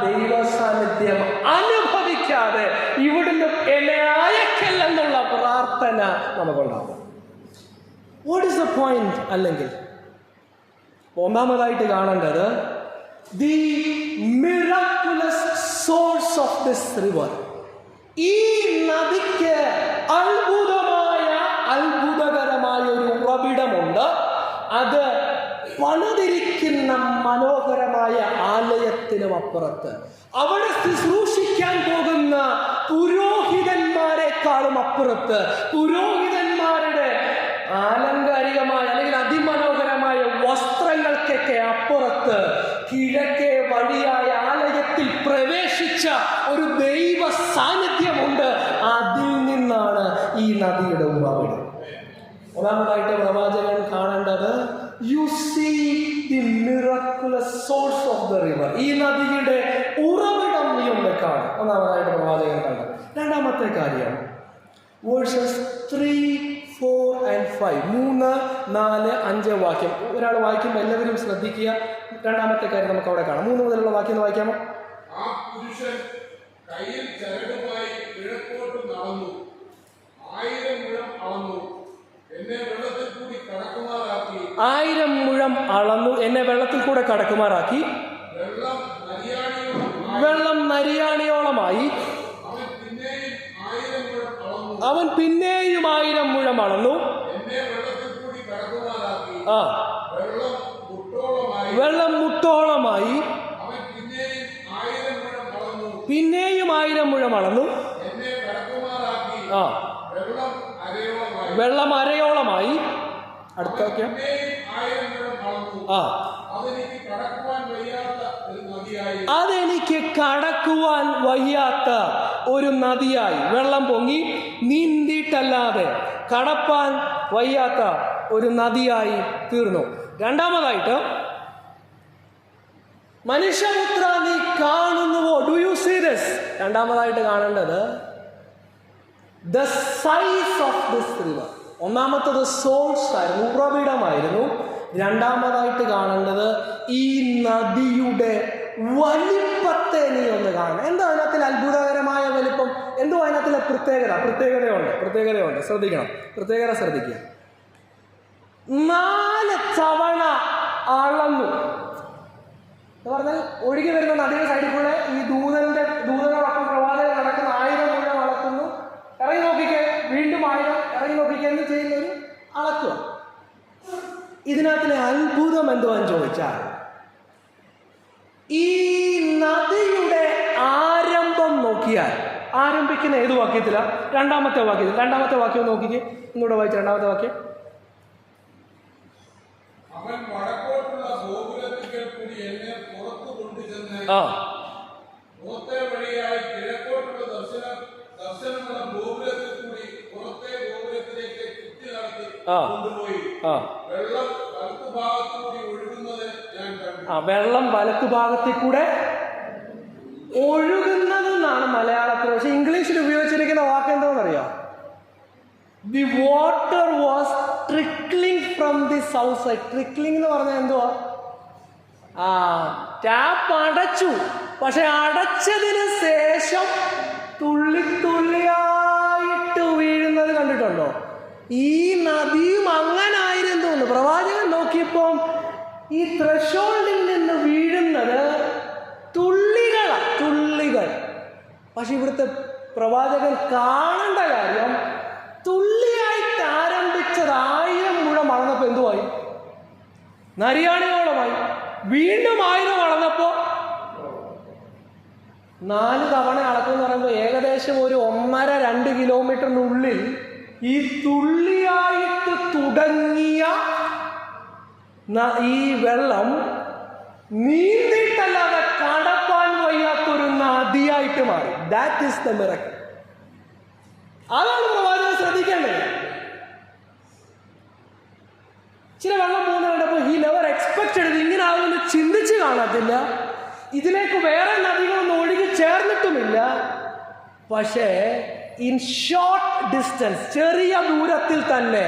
ദൈവ സാന്നിധ്യം അനുഭവിക്കാതെ ഇവിടുന്ന് എന്നെ അയക്കല്ലെന്നുള്ള പ്രാർത്ഥന നമുക്കുണ്ടാകും. What is the point? അല്ലെങ്കിൽ ഒന്നാമതായിട്ട് കാണേണ്ടത് the miraculous source of this river. ഈ നദിക്ക് അത്ഭുതകരമായ ഒരു ഉറവിടമുണ്ട്. അത് പണിതിരിക്കുന്ന മനോഹരമായ ആലയത്തിനും അപ്പുറത്ത്, അവിടെ ശുശ്രൂഷിക്കാൻ പോകുന്ന പുരോഹിതന്മാരെക്കാളും അപ്പുറത്ത്, പുരോഹിതന്മാരുടെ ആലങ്കാരികമായ അല്ലെങ്കിൽ അതിമനോഹരമായ വസ്ത്രങ്ങൾക്കൊക്കെ അപ്പുറത്ത്, കിഴക്കേ വഴിയായ ആലയത്തിൽ പ്രവേശിച്ച ഒരു ദൈവ സാന്നിധ്യമുണ്ട്. അതിൽ നിന്നാണ് ഈ നദിയുടെ ഉറവിടം. ഒന്നാമതായിട്ട് പ്രവാചകൻ കാണേണ്ടത്, you see the miraculous source of the river. ഈ നദിയുടെ ഉറവിടം നീ ഒന്ന് കാണും. ഒന്നാമതായിട്ട് പ്രവാചകൻ കണ്ടത്. രണ്ടാമത്തെ കാര്യം, വേഴ്സസ് 3, 4 and 5, 3, 4, 5 വാക്യം. ഒരാൾ വായിക്കുമ്പോൾ എല്ലാവരും ശ്രദ്ധിക്കുക. രണ്ടാമത്തെ കാര്യം നമുക്ക് അവിടെ കാണാം. 3 മുതലുള്ള വാക്യം വായിക്കാമോ? ആ പുരുഷൻ കയ്യിൽ ചരടുമായി കിഴക്കോട്ട് നടന്നു, 1000 മുഴം അളന്നു, എന്നെ വെള്ളത്തിൽ കൂടി കടക്കുമാറാക്കി. 1000 മുഴം അളന്നു, എന്നെ വെള്ളത്തിൽ കൂടെ കടക്കുമാറാക്കി. വെള്ളം നരിയാണിയോളമായി. അവൻ പിന്നെയും 1000 മുഴം അളന്നു. വെള്ളം മുട്ടോളമായി. പിന്നെയും 1000 മുഴം അളന്നു. എന്നെ കടക്കുമാറാക്കി. ആ, വെള്ളം അരയോളമായി. വെള്ളം അരയോളമായി. അടുത്തൊക്കെ പിന്നെയും 1000 മുഴം അളന്നു. ആ, അതെനിക്ക് കടക്കുവാൻ വയ്യാത്ത ഒരു നദിയായി. അതെനിക്ക് കടക്കുവാൻ വയ്യാത്ത ഒരു നദിയായി. വെള്ളം പൊങ്ങി നീന്തിയിട്ടല്ലാതെ കടപ്പാൻ വയ്യാത്ത ഒരു നദിയായി തീർന്നു. രണ്ടാമതായിട്ട്, മനുഷ്യപുത്ര നീ കാണുന്നുവോ? Do you see this? രണ്ടാമതായിട്ട് കാണേണ്ടത് the size of this river. ഒന്നാമത്തത് സോഴ്സ് ആയിരുന്നു, ഉറവിടമായിരുന്നു. രണ്ടാമതായിട്ട് കാണേണ്ടത് ഈ നദിയുടെ വലിപ്പത്തെ നീ ഒന്ന് കാണണം. എന്തോ അതിനകത്തിൽ അത്ഭുതകരമായ വലിപ്പം, എന്തോ അതിനകത്തിലെ പ്രത്യേകതയുണ്ട്. ശ്രദ്ധിക്കണം, പ്രത്യേകത ശ്രദ്ധിക്കുക. 4 തവണ അളന്നു എന്ന് പറഞ്ഞാൽ ഒഴുകി വരുന്ന നദിയുടെ സൈഡിൽ കൂടെ ഈ ദൂതനോടൊപ്പം പ്രവാചകൻ നടക്കുന്ന 1000 മുഴം അളക്കുന്നു. ഇറങ്ങി നോക്കിക്കേ, വീണ്ടും 1000 ഇറങ്ങി നോക്കിക്കേ എന്ന് ചെയ്യുന്നൊരു അളക്കുക. ഇതിനകത്തിലെ അത്ഭുതം എന്തുവാന്ന് ചോദിച്ചാൽ, ഈ നദിയുടെ ആരംഭം നോക്കിയാൽ, ആരംഭിക്കുന്ന ഏത് വാക്യത്തില? രണ്ടാമത്തെ വാക്യം നോക്കിക്കേ. ഒന്നുകൂടെ വായിച്ച രണ്ടാമത്തെ വാക്യം. അവൻ വടക്കോട്ടുള്ള ഗോപുരത്തിൽ കൂടി എന്നെ പുറത്തു കൊണ്ടുചെന്ന് പുറത്തെ വഴിയായി കിഴക്കോട്ടുള്ള ദർശനമുള്ള ഗോപുരത്തിൽ കൂടി പുറത്തെ ഗോപുരത്തിലേക്ക് ചുറ്റി നടത്തി കൊണ്ടുപോയി. വെള്ളം വലത്തുഭാഗത്തുകൂടി ഒഴുകുന്നത് ഞാൻ കണ്ടു. വെള്ളം വലത്തുഭാഗത്തിൽ കൂടെ ഒഴുകുന്നതെന്നാണ് മലയാളത്തിൽ. പക്ഷെ ഇംഗ്ലീഷിൽ ഉപയോഗിച്ചിരിക്കുന്ന വാക്ക് എന്താണെന്നറിയാം? The water was trickling from the south side. Trickling എന്ന് പറഞ്ഞാൽ എന്തുവാ? ടാപ്പ് അടച്ചു, പക്ഷെ അടച്ചതിന് ശേഷം തുള്ളിയായിട്ട് വീഴുന്നത് കണ്ടിട്ടുണ്ടോ? ഈ നദിയും അങ്ങനായിരുന്നു തോന്നുന്നു. പ്രവാചകൻ നോക്കിയപ്പോൾ ഈ ത്രഷോൾഡിൽ നിന്ന് വീഴുന്നത് തുള്ളികൾ. പക്ഷെ ഇവിടുത്തെ പ്രവാചകൻ കാണേണ്ട കാര്യം, തുള്ളിയായിട്ട് ആരംഭിച്ചത് 1000 മുഴം അളന്നപ്പോൾ എന്തുവായി? നരിയാണിയോളമായി. വീണ്ടും 1000 അളന്നപ്പോൾ 4 തവണ അളക്കുമെന്ന് പറയുമ്പോൾ ഏകദേശം ഒരു 1.5-2 കിലോമീറ്ററിനുള്ളിൽ ഈ തുള്ളിയായിട്ട് തുടങ്ങിയ ഈ വെള്ളം നീന്തിയിട്ടല്ലാതെ കടപ്പാൻ വയ്യാത്തൊരു നദിയായിട്ട് മാറി. That is the miracle. അതാണ് പ്രവാചകൻ ശ്രദ്ധിക്കേണ്ടത്. ചില വെള്ളം പോകുന്ന കണ്ടപ്പോൾ ഹി നെവർ എക്സ്പെക്റ്റഡ് ഇത് ഇങ്ങനെ ആകുമെന്ന് ചിന്തിച്ച് കാണത്തില്ല. ഇതിലേക്ക് വേറെ നദികളൊന്നും ഒഴുകി ചേർന്നിട്ടുമില്ല. പക്ഷേ ഇൻ ഷോർട്ട് ഡിസ്റ്റൻസ്, ചെറിയ ദൂരത്തിൽ തന്നെ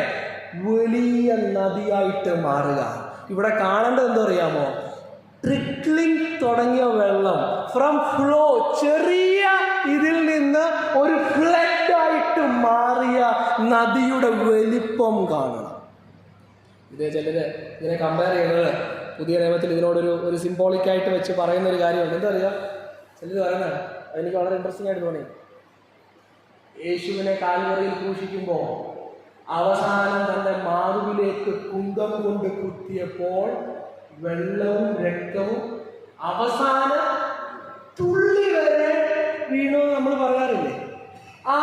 വലിയ നദിയായിട്ട് മാറുക. ഇവിടെ കാണേണ്ടത് എന്തോ അറിയാമോ? ട്രിക്ലിംഗ് തുടങ്ങിയ വെള്ളം ഫ്രം ഫ്ലോ, ചെറിയ ഇതിൽ നിന്ന് ഒരു ഫ്ലഡ് ആയിട്ട് മാറിയ നദിയുടെ വലിപ്പം കാണണം. ചിലര് ഇതിനെ കമ്പയർ ചെയ്യുന്നത് പുതിയ നിയമത്തിൽ ഇതിനോടൊരു സിംബോളിക്കായിട്ട് വെച്ച് പറയുന്ന ഒരു കാര്യമുണ്ട്. എന്താ അറിയാം? ചിലർ പറയുന്നത് അതെനിക്ക് വളരെ ഇൻട്രസ്റ്റിംഗ് ആയിട്ട് തോന്നി. യേശുവിനെ കാൽവറിയിൽ ക്രൂശിക്കുമ്പോൾ അവസാനം തൻ്റെ മാറുവിലേക്ക് കുന്തം കൊണ്ട് കുത്തിയപ്പോൾ വെള്ളവും രക്തവും അവസാന തുള്ളി വരെ വീണു നമ്മൾ പറയാറില്ലേ? ആ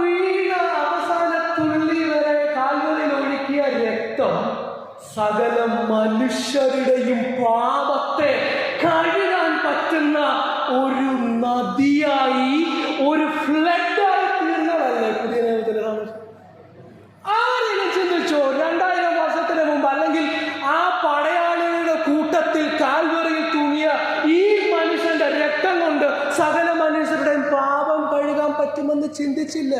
വീണ അവസാന തുള്ളി വരെ കാൽവറിയിൽ ഒഴുക്കിയ രക്തം സകല മനുഷ്യരുടെയും പാപത്തെ കഴുകാൻ പറ്റുന്ന ഒരു നദിയായി, ഒരു ഫ്ലഡായി തീർന്നതല്ലേ പുതിയ നിയമത്തിലെ സന്ദേശം? ആരെങ്കിലും ചിന്തിച്ചോ? 2000 വർഷത്തിന് മുമ്പ് അല്ലെങ്കിൽ ആ പടയാളികളുടെ കൂട്ടത്തിൽ കാൽവറിയിൽ തൂങ്ങിയ ഈ മനുഷ്യന്റെ രക്തം കൊണ്ട് സകല മനുഷ്യരുടെയും പാപം കഴുകാൻ പറ്റുമെന്ന് ചിന്തിച്ചില്ല.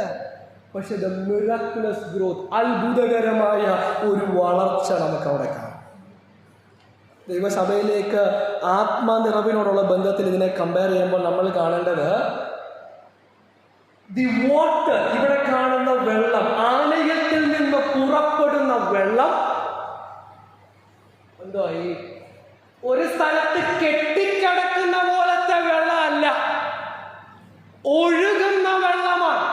പക്ഷെ ദ മിറാക്കുലസ് ഗ്രോത്ത്, അത്ഭുതകരമായ ഒരു വളർച്ച നമുക്ക് അവിടെ കാണാം. ദൈവസഭയിലേക്ക് ആത്മനിറവിനോടുള്ള ബന്ധത്തിൽ ഇതിനെ കമ്പയർ ചെയ്യുമ്പോൾ നമ്മൾ കാണേണ്ടത് ദി വാട്ടർ, ഇവിടെ കാണുന്ന വെള്ളം, ആലയത്തിൽ നിന്ന് പുറപ്പെടുന്ന വെള്ളം എന്തോ ഈ ഒരു സ്ഥലത്ത് കെട്ടിക്കിടക്കുന്ന പോലത്തെ വെള്ളമല്ല, ഒഴുകുന്ന വെള്ളമാണ്.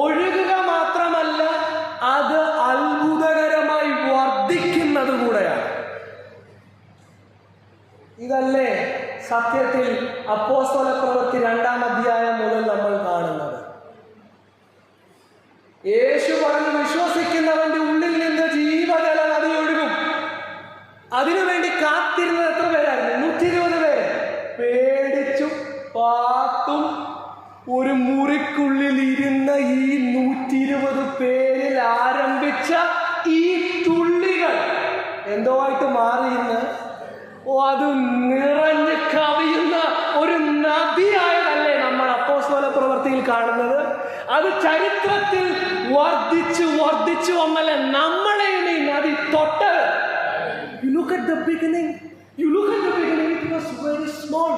ഒഴുകുക മാത്രമല്ല, അത് അത്ഭുതകരമായി വർദ്ധിക്കുന്നത് കൂടെയാണ്. ഇതല്ലേ സത്യത്തിൽ അപ്പോസ്തലപ്രവൃത്തി 2-ാം അധ്യായം മുതൽ നമ്മൾ കാണുന്നത്. യേശു പറഞ്ഞു, വിശ്വസിക്കുന്നവന്റെ ഉള്ളിൽ നിന്ന് ജീവജല നദി ഒഴുകും. അതിനുവേണ്ടി കാത്തിരുന്നത് എത്ര പേരായിരുന്നു? 120 പേര്. പേടിച്ചു പാത്തും ഒരു മുറിക്കുള്ളിൽ ഇരുന്ന ഈ 120 പേരിൽ ആരംഭിച്ച ഈ തുള്ളികൾ എന്തോ ആയിട്ട് മാറിയിരുന്ന് അത് നിറഞ്ഞ് കവിയുന്ന ഒരു നദിയായതല്ലേ നമ്മൾ അപ്പോസ്തലപ്രവൃത്തിയിൽ കാണുന്നത്. അത് ചരിത്രത്തിൽ വർദ്ധിച്ചു വന്നല്ലേ നമ്മളെയും ഈ നദി തൊട്ടത്. You look at the beginning, it was very small.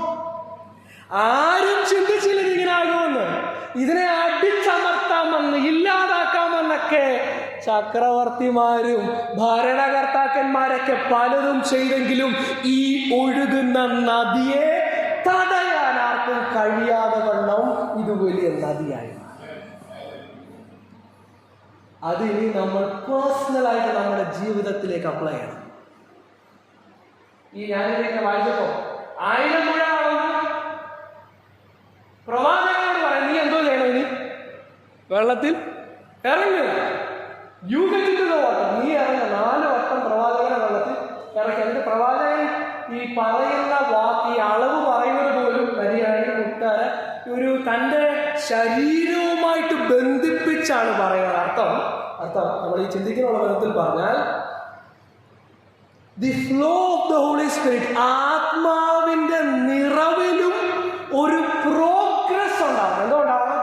ആരും ചിന്തിച്ചില്ല ഇങ്ങനെ ആകുമെന്ന്. ഇതിനെ അടിച്ചമർത്താമെന്ന്, ഇല്ലാതാക്കാമെന്നൊക്കെ ചക്രവർത്തിമാരും ഭരണകർത്താക്കന്മാരൊക്കെ പലതും ചെയ്തെങ്കിലും ഈ ഒഴുകുന്ന നദിയെ തടയാൻ ആർക്കും കഴിയാതെ വണ്ണം ഇത് വലിയ നദിയായി. അതിനി നമ്മൾ പേഴ്സണലായിട്ട് നമ്മുടെ ജീവിതത്തിലേക്ക് അപ്ലൈ ചെയ്യണം. ഈ ഞാനിതൊക്കെ വായിച്ചപ്പോ 1000 മുഴ പ്രവാചകനോട് പറയാം, നീ എന്തോ ചെയ്യണം? ഇനി വെള്ളത്തിൽ ഇറങ്ങുക. You get the water. നീ ഇറങ്ങുക. 4 വട്ടം പ്രവാചകനെ വെള്ളത്തിൽ ഇറക്കി. എന്നിട്ട് പ്രവാചകൻ ഈ പറയുന്ന വാക്ക്, ഈ അളവ് പറയുന്നത് പോലും നരിയാണി മുട്ടാര ഒരു തൻ്റെ ശരീരവുമായിട്ട് ബന്ധിപ്പിച്ചാണ് പറയുന്നത്. അർത്ഥം നമ്മൾ ഈ ചിന്തിക്കുന്ന വിധത്തിൽ പറഞ്ഞാൽ the flow of the Holy Spirit, ആത്മാവിന്റെ നിറവിലും ഒരു പ്രോഗ്രസ് ഉണ്ടാവണം. എന്തുകൊണ്ടാവണം?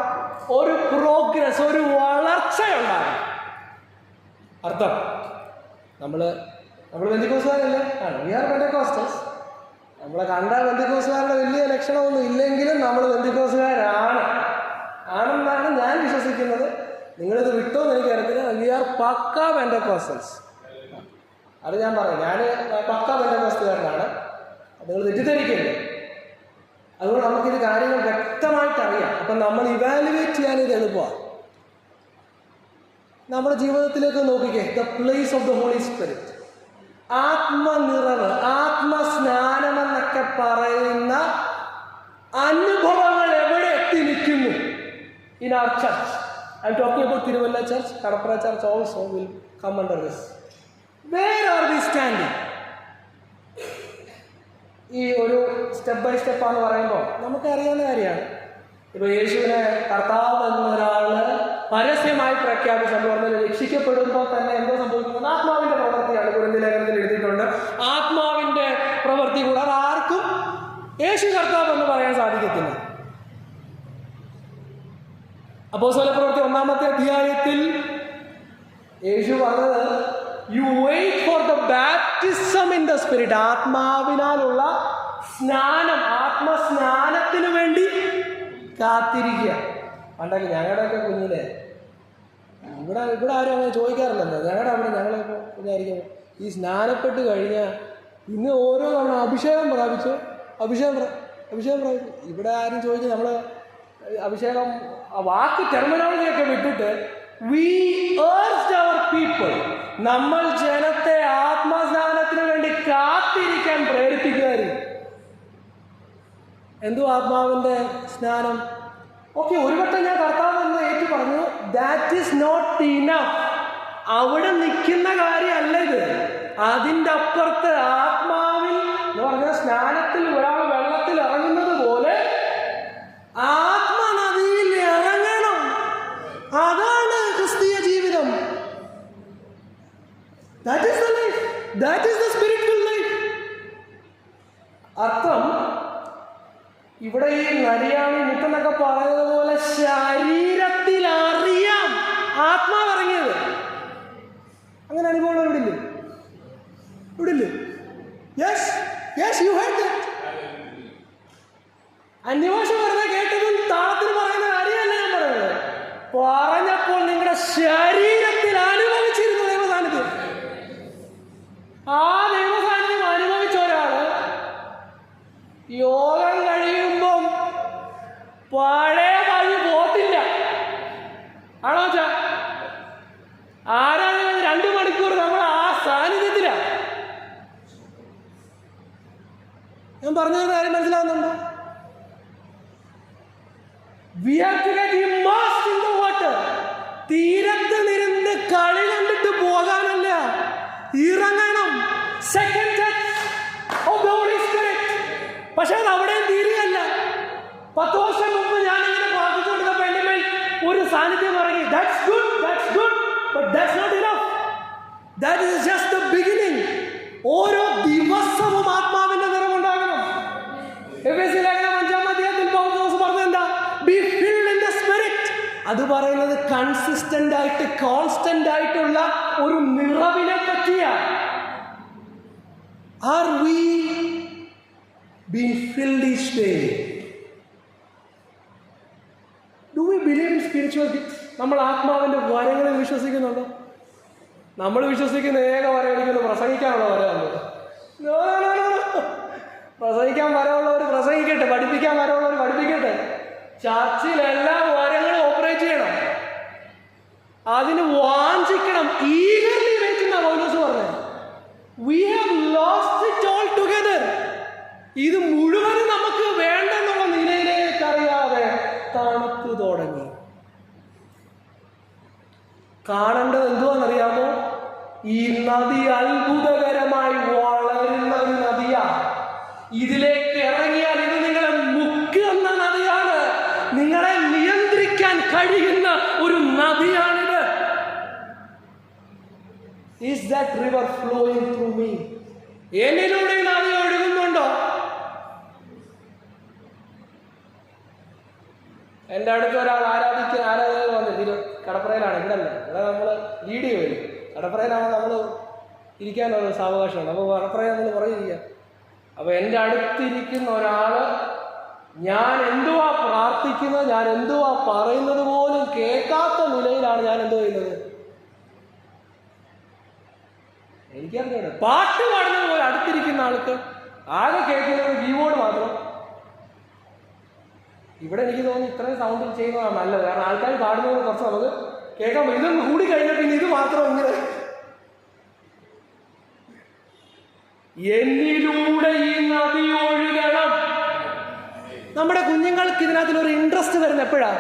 ഒരു പ്രോഗ്രസ്, ഒരു വളർച്ചയുണ്ടാവണം. അർത്ഥം നമ്മൾ ബന്ധുക്കോസുകാരല്ലേ? ആണ്. We are Pentecostals. നമ്മളെ കണ്ട ബന്ധുക്കോസുകാരുടെ വലിയ ലക്ഷണമൊന്നും ഇല്ലെങ്കിലും നമ്മൾ ആണെന്നാണ് ഞാൻ വിശ്വസിക്കുന്നത്. നിങ്ങളിത് വിട്ടോന്ന് എനിക്കറിയത്തില്ല. വി ആർ പക്കാ പെന്തക്കോസ്റ്റൽസ്. അത് ഞാൻ പറയാം. ഞാൻ പക്കാ പെന്തക്കോസ്റ്റുകാരനാണ്. നിങ്ങൾ തെറ്റിദ്ധരിക്കരുത്. അതുകൊണ്ട് നമുക്കിത് കാര്യങ്ങൾ വ്യക്തമായിട്ട് അറിയാം. അപ്പം നമ്മൾ ഇവാലുവേറ്റ് ചെയ്യാൻ ഇത് എളുപ്പമാണ്. നമ്മുടെ ജീവിതത്തിലേക്ക് നോക്കിക്കേ. The place of the Holy Spirit, ആത്മനിറവ്, ആത്മസ്നാനമെന്നൊക്കെ പറയുന്ന അനുഭവങ്ങൾ എവിടെ എത്തി നിൽക്കുന്നു? In our church. I M talking about Thiruvalla church, കടപ്പുറ church also will come under this. Where are we standing? ഈ ഒരു സ്റ്റെപ്പ് ബൈ സ്റ്റെപ്പാന്ന് പറയുമ്പോൾ നമുക്കറിയാവുന്ന കാര്യമാണ്. ഇപ്പോൾ യേശുവിനെ കർത്താവ് എന്നൊരാള് പരസ്യമായി പ്രഖ്യാപിച്ചു പറഞ്ഞാൽ രക്ഷിക്കപ്പെടുമ്പോൾ തന്നെ എന്തോ സംഭവിക്കുന്നത്? ആത്മാവിന്റെ പ്രവൃത്തിയാണ്. കൊരിന്ത്യർ ലേഖനത്തിൽ എഴുതിയിട്ടുണ്ട്. ആത്മാവിന്റെ പ്രവൃത്തി കൂടാതെ ആർക്കും യേശു കർത്താവ് എന്ന് പറയാൻ സാധിക്കത്തില്ല. അപ്പോസ്തലപ്രവൃത്തി 1-ാമത്തെ അധ്യായത്തിൽ യേശു പറഞ്ഞത്, you wait for the baptism in the Spirit. ആത്മാവിനാലുള്ള സ്നാനം, ആത്മസ്നാനത്തിന് വേണ്ടി കാത്തിരിക്കുക. പണ്ടൊക്കെ ഞങ്ങളുടെയൊക്കെ കുഞ്ഞിലെ ഇവിടെ ആരും അങ്ങനെ ചോദിക്കാറില്ലല്ലോ. ഞങ്ങളിപ്പോൾ കുഞ്ഞായിരിക്കും ഈ സ്നാനപ്പെട്ട് കഴിഞ്ഞാൽ ഇന്ന് ഓരോ തവണ അഭിഷേകം പ്രാപിച്ചു. ഇവിടെ ആരും ചോദിക്കും. നമ്മൾ അഭിഷേകം ആ വാക്ക് ടെർമിനോളജിയൊക്കെ വിട്ടിട്ട് we urged our people, നമ്മൾ ജനത്തെ ആത്മസ്നാനത്തിന് വേണ്ടി കാത്തിരിക്കാൻ പ്രേരിപ്പിക്കുകയായിരുന്നു. എന്തോ ആത്മാവിന്റെ സ്നാനം. ഓക്കെ, ഒരു വട്ടം ഞാൻ കർത്താവ് എന്ന് ഏറ്റു പറഞ്ഞു. That is not enough. അവിടെ നിൽക്കുന്ന കാര്യമല്ല ഇത്. അതിൻ്റെ അപ്പുറത്ത് ആത്മാവിൽ എന്ന് പറഞ്ഞാൽ സ്നാനത്തിൽ ഒരാൾ വെള്ളത്തിൽ ഇറങ്ങുന്നത് പോലെ ആത്മനദിയിൽ ഇറങ്ങണം. അതാണ് ക്രിസ്തീയ ജീവിതം. That is the life. That is the spiritual life. അർത്ഥം ഇവിടെ ഈ നരിയാണി മുട്ടെന്നൊക്കെ പറയുന്നത് പോലെ ശരീരത്തിൽ അറിയാം ആത്മാവ് ഇറങ്ങിയത്. അങ്ങനെ അനുഭവങ്ങൾ ഇവിടില്ലേ? Yes, you heard that. അന്യഭാഷ വെറുതെ കേട്ടതും താളത്തിന് പറയുന്ന കാര്യമല്ല ഞാൻ പറയുന്നത്. പറഞ്ഞപ്പോൾ നിങ്ങളുടെ ശരീരത്തിൽ അനുഭവിച്ചിരുന്നു ദൈവസാന്നിധ്യം. ആ ദൈവസാന്നിധ്യം അനുഭവിച്ച ഒരാള് യോഗം കഴിയുമ്പം പഴയ വഴി പോത്തില്ല. ആണോ ചാ? ആരാണ് 2 മണിക്കൂർ നമ്മൾ ആ സാന്നിധ്യത്തിലാണ്. ഞാൻ ഞാൻ പറഞ്ഞൊരു കാര്യം മനസ്സിലാവുന്നുണ്ടോ? We have to get immersed in the water. തീരത്ത് നിരുന്ന് കളി കണ്ടിട്ട് പോകാനല്ല, ഇറങ്ങണം. Second touch of the holy spirit. പക്ഷെ അത് അവിടെയും തീരുകയല്ല. 10 വർഷം മുമ്പ് ഞാനിങ്ങനെ പ്രാർത്ഥിച്ചുകൊണ്ടിരുന്നപ്പോൾ എൻ്റെ മേൽ ഒരു സാന്നിധ്യം ഇറങ്ങി. That's good, but that's not enough. That is just the beginning. ഓരോ ദിവസവും ആത്മാവിന്റെ നിറവുണ്ടാകണം. എഫെസ്യ ലേഖനം 5-ാം അധ്യായത്തിൽ പൗലോസ് പറഞ്ഞത് എന്താ? Be filled in the spirit. അത് പറയുന്നത് കൺസിസ്റ്റന്റ് ആയിട്ട്, കോൺസ്റ്റന്റ് ആയിട്ടുള്ള ഒരു നിറവിനെ പറ്റിയാണ്. Are we being filled each day? Do we believe in spiritual gifts? നമ്മൾ ആത്മാവിന്റെ വരങ്ങളിൽ വിശ്വസിക്കുന്നുണ്ടോ? നമ്മൾ വിശ്വസിക്കുന്ന ഏക വരവിളിക്കുന്നു പ്രസംഗിക്കാനുള്ള വരമാണ്. പ്രസംഗിക്കാൻ വരവുള്ളവർ പ്രസംഗിക്കട്ടെ, പഠിപ്പിക്കാൻ വരവുള്ളവർ പഠിപ്പിക്കട്ടെ. ചർച്ചിൽ എല്ലാ വരങ്ങളും ഓപ്പറേറ്റ് ചെയ്യണം, അതിന് വാഞ്ചിക്കണം. ഈഗർലി വെയിറ്റ് എന്നാ പൗലോസ് പറഞ്ഞത്. We have lost it all together. ഇത് മുഴുവനും നമുക്ക് വേണ്ടെന്നുള്ള നിലയിലേക്ക് അറിയാതെ തണുത്തു തുടങ്ങി. കാണേണ്ടത് എന്തുവാണെന്നറിയാമോ? ഈ നദി അത്ഭുതകരമായി വളരുന്ന ഒരു നദിയാണ്. ഇതിലേക്ക് ഇറങ്ങിയാൽ ഇത് നിങ്ങളെ മുക്കുന്ന നദിയാണ്. നിങ്ങളെ നിയന്ത്രിക്കാൻ കഴിയുന്ന ഒരു നദിയാണിത്. Is that river flowing through me? എന്നിലൂടെ ഈ നദി ഒഴുകുന്നുണ്ടോ? എൻ്റെ അടുത്ത് ഒരാൾ ആരാധകർ വന്നു. കടപ്പുറയിലാണ്, ഇവിടെ അല്ല, ഇവിടെ നമ്മൾ വീഡിയോ വരും. കടപ്പുറയിലാകുമ്പോൾ നമ്മൾ ഇരിക്കാനുള്ള സാവകാശമുണ്ട്. അപ്പോൾ കടപ്പുറയിൽ നമ്മൾ പറഞ്ഞിരിക്കുക. അപ്പോൾ എൻ്റെ അടുത്തിരിക്കുന്ന ഒരാൾ ഞാൻ എന്തുവാ പ്രാർത്ഥിക്കുന്നത്, ഞാൻ എന്തുവാ പറയുന്നത് പോലും കേൾക്കാത്ത നിലയിലാണ് ഞാൻ എന്തോ ചെയ്യുന്നത്. എനിക്കറിഞ്ഞൂടെ, പാട്ട് പാടുന്നത് പോലെ അടുത്തിരിക്കുന്ന ആൾക്ക് ആകെ കേൾക്കുന്നത് കീബോർഡ് മാത്രം. ഇവിടെ എനിക്ക് തോന്നുന്നു ഇത്രയും സൗണ്ടിൽ ചെയ്യുന്നതാണ് നല്ലത്. കാരണം ആൾക്കാർ പാടുന്നത് കുറച്ച് നമുക്ക് കേൾക്കാൻ പറ്റും. ഇതൊന്നും കൂടി കഴിഞ്ഞാൽ പിന്നെ ഇത് മാത്രം ഇങ്ങനെ. എന്നിലൂടെ ഈ നദി ഒഴുകണം. നമ്മുടെ കുഞ്ഞുങ്ങൾക്ക് ഇതിനകത്തിലൊരു ഇൻട്രസ്റ്റ് വരുന്നത് എപ്പോഴാ?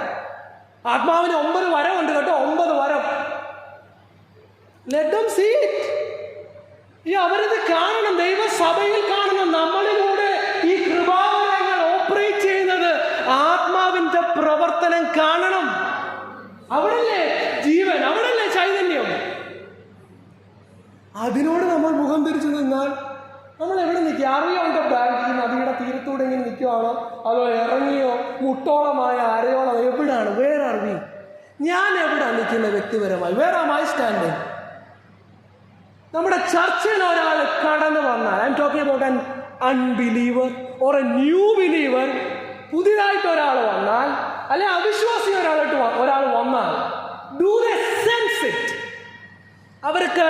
ആത്മാവിന് 9 വരമുണ്ട് കേട്ടോ, 9 വരം. Let them see it. ഈ അവരിത് കാണണം, ദൈവസഭയിൽ കാണണം. നമ്മളിലൂടെ ഈ കൃപാവരങ്ങൾ ഓപ്പറേറ്റ് ചെയ്യുന്നത് ആത്മാവിന്റെ പ്രവർത്തനം കാണണം. അവിടല്ലേ ജീവൻ, അവിടല്ലേ ചൈതന്യം. അതിനോട് നമ്മൾ മുഖം തിരിച്ചു നിന്നാൽ നമ്മൾ എവിടെ നിൽക്കുക? അറിയാവുന്ന ബാങ്കിൽ നദിയുടെ തീരത്തൂടെ ഇങ്ങനെ നിൽക്കുവാണോ, അതോ ഇറങ്ങിയോ മുട്ടോളമായ അരയോളം എവിടാണ്? Where are we? ഞാൻ എവിടെ നിൽക്കുന്ന വ്യക്തിപരമായി? Where am I standing? നമ്മുടെ ചർച്ചയിൽ ഒരാൾ കടന്നു വന്നാൽ, I M talking about an unbeliever or a new believer, പുതിയതായിട്ട് ഒരാൾ വന്നാൽ, അല്ലെ അവിശ്വാസി ഒരാൾ വന്നാൽ, ഡു ദേ സെൻസ് ഇറ്റ്? അവർക്ക്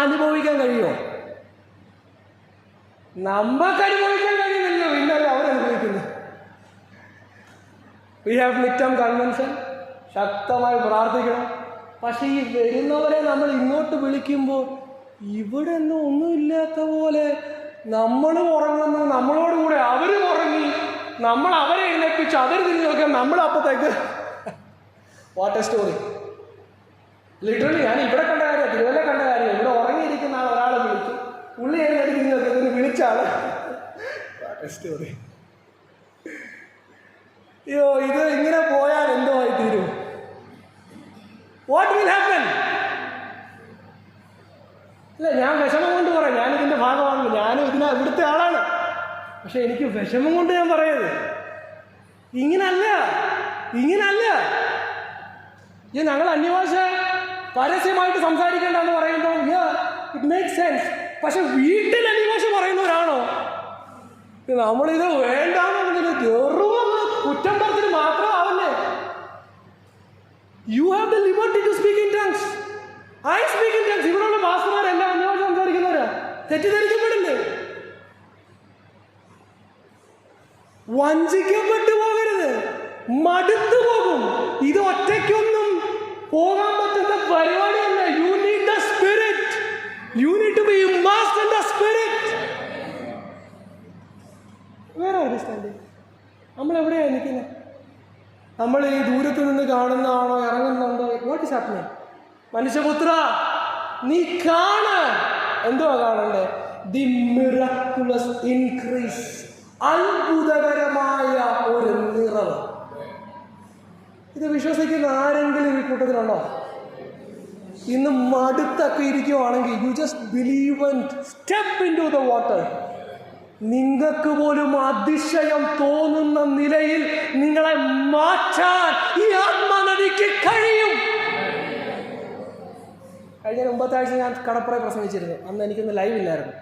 അനുഭവിക്കാൻ കഴിയുമോ? നമുക്ക് അനുഭവിക്കാൻ കഴിയുന്നില്ല, പിന്നെ അവരനുഭവിക്കുന്നു. We have mid term convention, ശക്തമായി പ്രാർത്ഥിക്കണം. പക്ഷെ ഈ വരുന്നവരെ നമ്മൾ ഇങ്ങോട്ട് വിളിക്കുമ്പോൾ ഇവിടെ ഒന്നുമില്ലാത്ത പോലെ നമ്മളും ഉറങ്ങുന്നു, നമ്മളോട് കൂടെ അവരും ഉറങ്ങി, നമ്മൾ അവരെ എഴുന്നേൽപ്പിച്ച് അവർ തിരിഞ്ഞു നോക്കാൻ നമ്മൾ അപ്പത്തേക്ക് വാട്ട് എ സ്റ്റോറി. ലിറ്ററലി ഞാൻ ഇവിടെ കണ്ട കാര്യം, തിരുവല്ല കണ്ട കാര്യം. ഇവിടെ ഉറങ്ങിയിരിക്കുന്ന ആൾ ഒരാളെ വിളിച്ചു, പുള്ളി എഴുന്നേൽക്കുന്നത് വിളിച്ചാള് വാട്ട് എ സ്റ്റോറി. അയ്യോ, ഇത് ഇങ്ങനെ പോയാൽ എന്തോ ആയി തീരും. What will happen? അല്ല, ഞാൻ വിഷമം കൊണ്ട് പറയാം, ഞാനിതിൻ്റെ ഭാഗമാണല്ലോ, ഞാനും ഇവിടുത്തെ ആളാണ്. പക്ഷെ എനിക്ക് വിഷമം കൊണ്ട് ഞാൻ പറയത് ഇങ്ങനല്ല. ഞങ്ങൾ അന്യഭാഷ പരസ്യമായിട്ട് സംസാരിക്കേണ്ടെന്ന് പറയുമ്പോൾ ഇറ്റ് മേക്ക് സെൻസ്. പക്ഷെ വീട്ടിൽ അന്യഭാഷ പറയുന്നവരാണോ നമ്മളിത് വേണ്ടാന്നുള്ളതിന് കയറുമെന്ന് കുറ്റം പറഞ്ഞിട്ട് മാത്രം ആവല്ലേ? You have the liberty to speak in tongues. I speak in tongues. ഇവിടെയുള്ള ഭാഷമാരെല്ലാം അന്യഭാഷ സംസാരിക്കുന്നവരാ. തെറ്റിദ്ധരിക്കപ്പെടില്ലേ? വഞ്ചിക്കപ്പെട്ടു പോകരുത്, മടുത്തു പോകും. ഇത് ഒറ്റയ്ക്കൊന്നും പോകാൻ പറ്റുന്ന പരിപാടിയല്ല. You need the Spirit. You need to be immersed in the Spirit. വേറെ ഒരു സ്റ്റാൻഡ്. നമ്മളെവിടെയാണ് നിൽക്കുന്നത്? നമ്മൾ ഈ ദൂരത്ത് നിന്ന് കാണുന്നതാണോ, ഇറങ്ങുന്നുണ്ടോ? What is happening? മനുഷ്യപുത്ര, നീ കാണ്. എന്തുവാ കാണണ്ടേ? ദി മിറക്കുലസ് ഇൻക്രീസ്, അത്ഭുതകരമായ ഒരു നിറവ്. ഇത് വിശ്വസിക്കുന്ന ആരെങ്കിലും ഈ കൂട്ടത്തിലുണ്ടോ? ഇന്ന് മടുത്തൊക്കെ ഇരിക്കുവാണെങ്കിൽ you just believe and step into the water. നിങ്ങൾക്ക് പോലും അതിശയം തോന്നുന്ന നിലയിൽ നിങ്ങളെ മാറ്റാൻ ഈ ആത്മനദിക്ക് കഴിയും. കഴിഞ്ഞ മുമ്പത്തെ ആഴ്ച ഞാൻ കടപ്പുറ പ്രസംഗിച്ചിരുന്നു. അന്ന് എനിക്കൊന്ന് ലൈവ് ഇല്ലായിരുന്നു.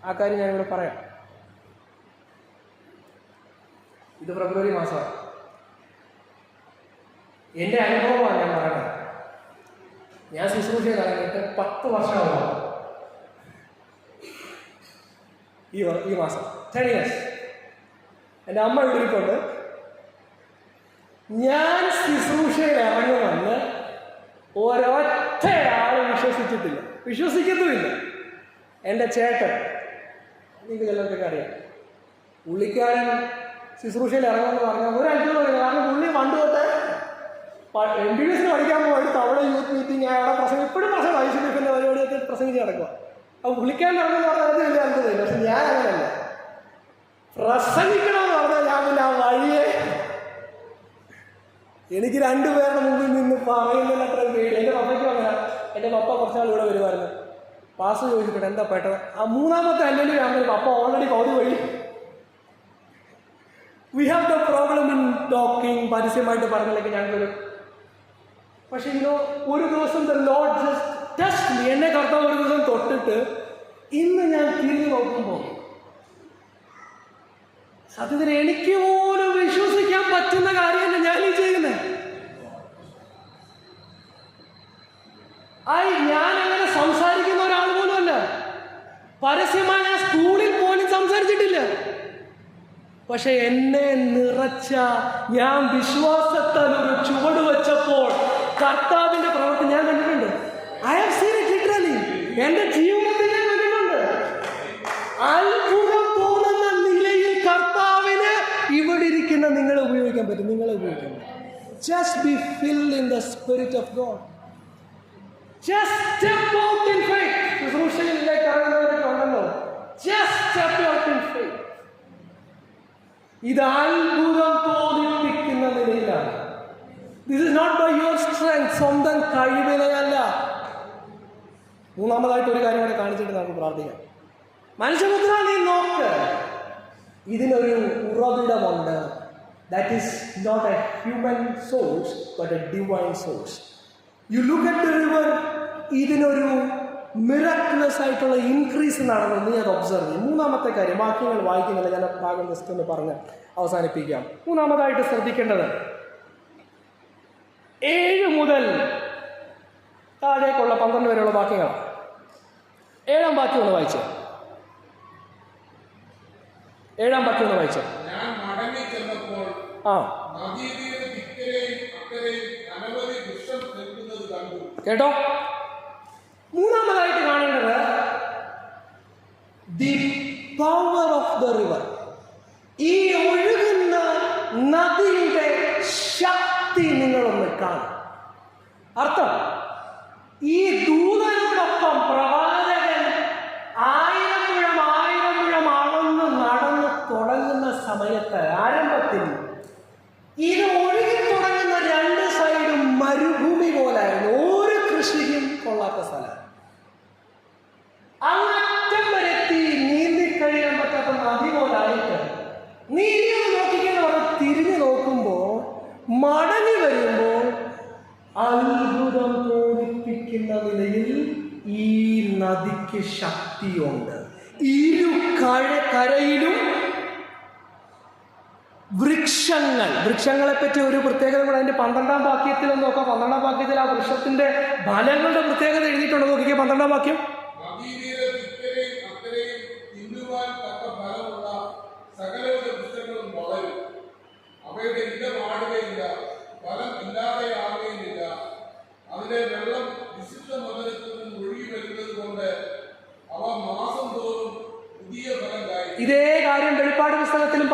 ആ കാര്യം ഞാനിവിടെ പറയാം. ഇത് ഫെബ്രുവരി മാസമാണ്. എൻ്റെ അനുഭവമാണ് ഞാൻ പറയുന്നത്. ഞാൻ ശുശ്രൂഷയിൽ ഇറങ്ങിയിട്ട് 10 വർഷമാകും. ഈ മാസം 10 years. എൻ്റെ അമ്മ വീട്ടിലുണ്ട്. ഞാൻ ശുശ്രൂഷയിൽ ഇറങ്ങുമെന്ന് ഒരൊറ്റയാൾ വിശ്വസിക്കുന്നുമില്ല. എൻ്റെ ചേട്ടൻ, നിങ്ങൾക്ക് ചിലർക്കൊക്കെ അറിയാം, പുള്ളിക്കാരൻ ശുശ്രൂഷയിൽ ഇറങ്ങുമെന്ന് പറഞ്ഞാൽ ഒരു അത്ഭുതമില്ല. കാരണം പുള്ളി പണ്ട് തൊട്ട് MBBS പഠിക്കാൻ പോയിട്ട് അവിടെ യൂത്ത് മീറ്റിംഗ് അവിടെ പ്രസംഗം ഇപ്പോഴും ICDFിൻ്റെ പരിപാടിയൊക്കെ പ്രസംഗിച്ച് നടക്കുക. അപ്പോൾ പുള്ളിക്കാരൻ ഇറങ്ങുമെന്ന് പറഞ്ഞാൽ അത് വലിയ അത്ഭുതമില്ല. പക്ഷെ ഞാൻ അങ്ങനെയല്ല. പ്രസംഗിക്കണമെന്ന് പറഞ്ഞാൽ ഞാൻ പിന്നെ ആ വഴിയെ എനിക്ക് 2 പേരുടെ മുമ്പിൽ നിന്ന് പറയുന്നതിന് അത്ര പേടി. എൻ്റെ പപ്പയ്ക്കും അങ്ങനെ. എൻ്റെ പപ്പ കുറച്ചാൾ ഇവിടെ വരുമായിരുന്നു. പാസ് ചോദിച്ചിട്ട് എന്താ പെട്ടെന്ന് ആ 3ാമത്തെ അല്ലെങ്കിൽ ആകുമ്പോൾ പപ്പ ഓൾറെഡി പൗതി വഴി. We have the problem in talking. പരസ്യമായിട്ട് പറഞ്ഞില്ലെങ്കിൽ ഞങ്ങൾക്കൊരു പക്ഷെ ഒരു ദിവസം the Lord just test me. എന്നെ കർത്താവ് ഒരു ദിവസം തൊട്ടിട്ട് ഇന്ന് ഞാൻ തിരിഞ്ഞു നോക്കുമ്പോൾ സത്യത്തിൽ എനിക്ക് പോലും വിശ്വസിക്കാൻ പറ്റുന്ന കാര്യമല്ല ഞാൻ ഈ ചെയ്യുന്നത്. ഞാൻ അങ്ങനെ സംസാരിക്കുന്ന ഒരാൾ പോലും അല്ല. പരസ്യമായി ഞാൻ സ്കൂളിൽ പോലും സംസാരിച്ചിട്ടില്ല. പക്ഷെ എന്നെ നിറച്ച, ഞാൻ വിശ്വാസത്താൽ ഒരു ചുവട് വെച്ചപ്പോൾ കർത്താവിന്റെ പ്രവൃത്തി ഞാൻ കണ്ടിട്ടുണ്ട്. I have seen it literally. എന്റെ ജീവിതത്തിൽ ഞാൻ കണ്ടിട്ടുണ്ട്. അത്ഭുതം തോന്നുന്ന നിലയിൽ കർത്താവിന് ഇവിടെ ഇരിക്കുന്ന നിങ്ങളെ ഉപയോഗിക്കാൻ പറ്റും. Just be filled in the spirit of God. Just step out in faith. ശുശ്രൂഷയിലേക്ക് ഇറങ്ങുന്നവരൊക്കെ ഉണ്ടല്ലോ. Just step out in faith. ഇത് അത്ഭുതം തോന്നിപ്പിക്കുന്ന നിലയിലാണ്. This is not by your strength. സ്വന്തം കഴിവിനെയല്ല. 3ാമതായിട്ട് ഒരു കാര്യം കൂടെ കാണിച്ചിട്ട് നമുക്ക് പ്രാർത്ഥിക്കാം. മനുഷ്യപുത്ര, നീ നോക്ക്. ഇതിനൊരു ഉറവിടമുണ്ട്. That is not a human source but a divine source. You look at the river. ഇതിനൊരു മിറക്കുലസ് ആയിട്ടുള്ള ഇൻക്രീസ് നടന്നു. നീ അത് ഒബ്സർവ് ചെയ്യും. 3ാമത്തെ കാര്യം, വാക്യങ്ങൾ വായിക്കുന്നില്ല, ഞാൻ ഭാഗം ജസ്റ്റ് ഒന്ന് പറഞ്ഞ് അവസാനിപ്പിക്കാം. 3ാമതായിട്ട് ശ്രദ്ധിക്കേണ്ടത് 7 മുതൽ താഴേക്കുള്ള 12 വരെയുള്ള വാക്യങ്ങളാണ്. 7ാം വാക്യം ഒന്ന് വായിച്ചേ. 7ാം വാക്യം ഒന്ന് വായിച്ചേ. ഞാൻ മടങ്ങി ചെന്നപ്പോൾ നദീതീരത്ത് ഇക്കരെയും അക്കരെയും അനവധി വൃക്ഷം നിൽക്കുന്നത് കണ്ടു. കേട്ടോ? 3ാമതായിട്ട് കാണേണ്ടത് the power of the river. ഈ ഒഴുകുന്ന നദിയുടെ ശക്തി നിങ്ങളൊന്ന് കാണും. അർത്ഥം, ഈ ദൂതനോടൊപ്പം പ്രവാചകൻ 1000 മുഴം അളന്ന് നടന്ന് തുടങ്ങുന്ന സമയത്ത് ആരംഭത്തിൽ ഇത് ഒഴുകി തുടങ്ങുന്ന 2 സൈഡും മരുഭൂമി പോലായിരുന്നു. ഒരു കൃഷിയും കൊള്ളാത്ത സ്ഥലം. അങ്ങറ്റം വരെത്തി നീന്തിക്കഴിയാൻ പറ്റാത്ത നദി പോലായിട്ട് നീ നോക്കിക്കുന്ന പറഞ്ഞ് തിരിഞ്ഞു നോക്കുമ്പോൾ, മടങ്ങി വരുമ്പോൾ അത്ഭുതം തോന്നിപ്പിക്കുന്ന നിലയിൽ ഈ നദിക്ക് ശക്തിയുണ്ട്. കരയിലും വൃക്ഷങ്ങളെ പറ്റി ഒരു പ്രത്യേകത കൂടെ അതിന്റെ 12ാം വാക്യത്തിൽ നോക്കാം. 12ാം വാക്യത്തിൽ ആ വൃക്ഷത്തിന്റെ ഫലങ്ങളുടെ പ്രത്യേകത എഴുതിയിട്ടുണ്ട്. നോക്കിക്കേ 12ാം വാക്യം. സകലവിധ വൃക്ഷങ്ങളും വളരും. അവയുടെ ഇല വാടുകയില്ല, ഫലം ഇല്ലാതെയാകുകയില്ല. അതിലെ വെള്ളം വിശുദ്ധ മന്ദിരത്തിൽ നിന്ന് ഒഴുകി വരുന്നത് കൊണ്ട് അവ മാസം തോറും പുതിയ ഫലം കായ്ക്കും. ഇതേ കാര്യം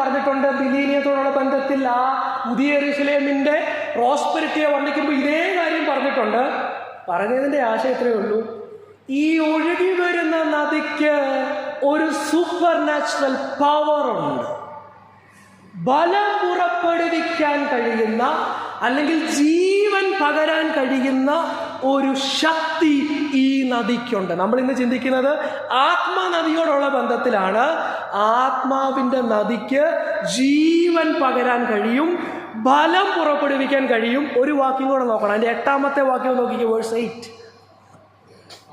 പറഞ്ഞിട്ടുണ്ട്. മിലീനിയത്തോടുള്ള ബന്ധത്തിൽ ആ പുതിയ യെരൂശലേമിന്റെ പ്രോസ്പെരിറ്റിയെ വർണ്ണിക്കുമ്പോൾ ഇതേ കാര്യം പറഞ്ഞിട്ടുണ്ട്. പറഞ്ഞതിൻ്റെ ആശയം ഇത്രയേ ഉള്ളൂ. ഈ ഒഴുകി വരുന്ന നദിക്ക് ഒരു സൂപ്പർ നാച്ചുറൽ പവർ ഉണ്ട്. ബലം പുറപ്പെടുവിക്കാൻ കഴിയുന്ന, അല്ലെങ്കിൽ ജീവൻ പകരാൻ കഴിയുന്ന ഒരു ശക്തി ഈ നദിക്കുണ്ട്. നമ്മൾ ഇന്ന് ചിന്തിക്കുന്നത് ആത്മനദിയോടുള്ള ബന്ധത്തിലാണ്. ആത്മാവിൻ്റെ നദിക്ക് ജീവൻ പകരാൻ കഴിയും, ബലം പുറപ്പെടുവിക്കാൻ കഴിയും. ഒരു വാക്യം കൂടെ നോക്കണം. അതിന്റെ 8-ാമത്തെ വാക്യം നോക്കിക്കേ, വേഴ്സ് 8.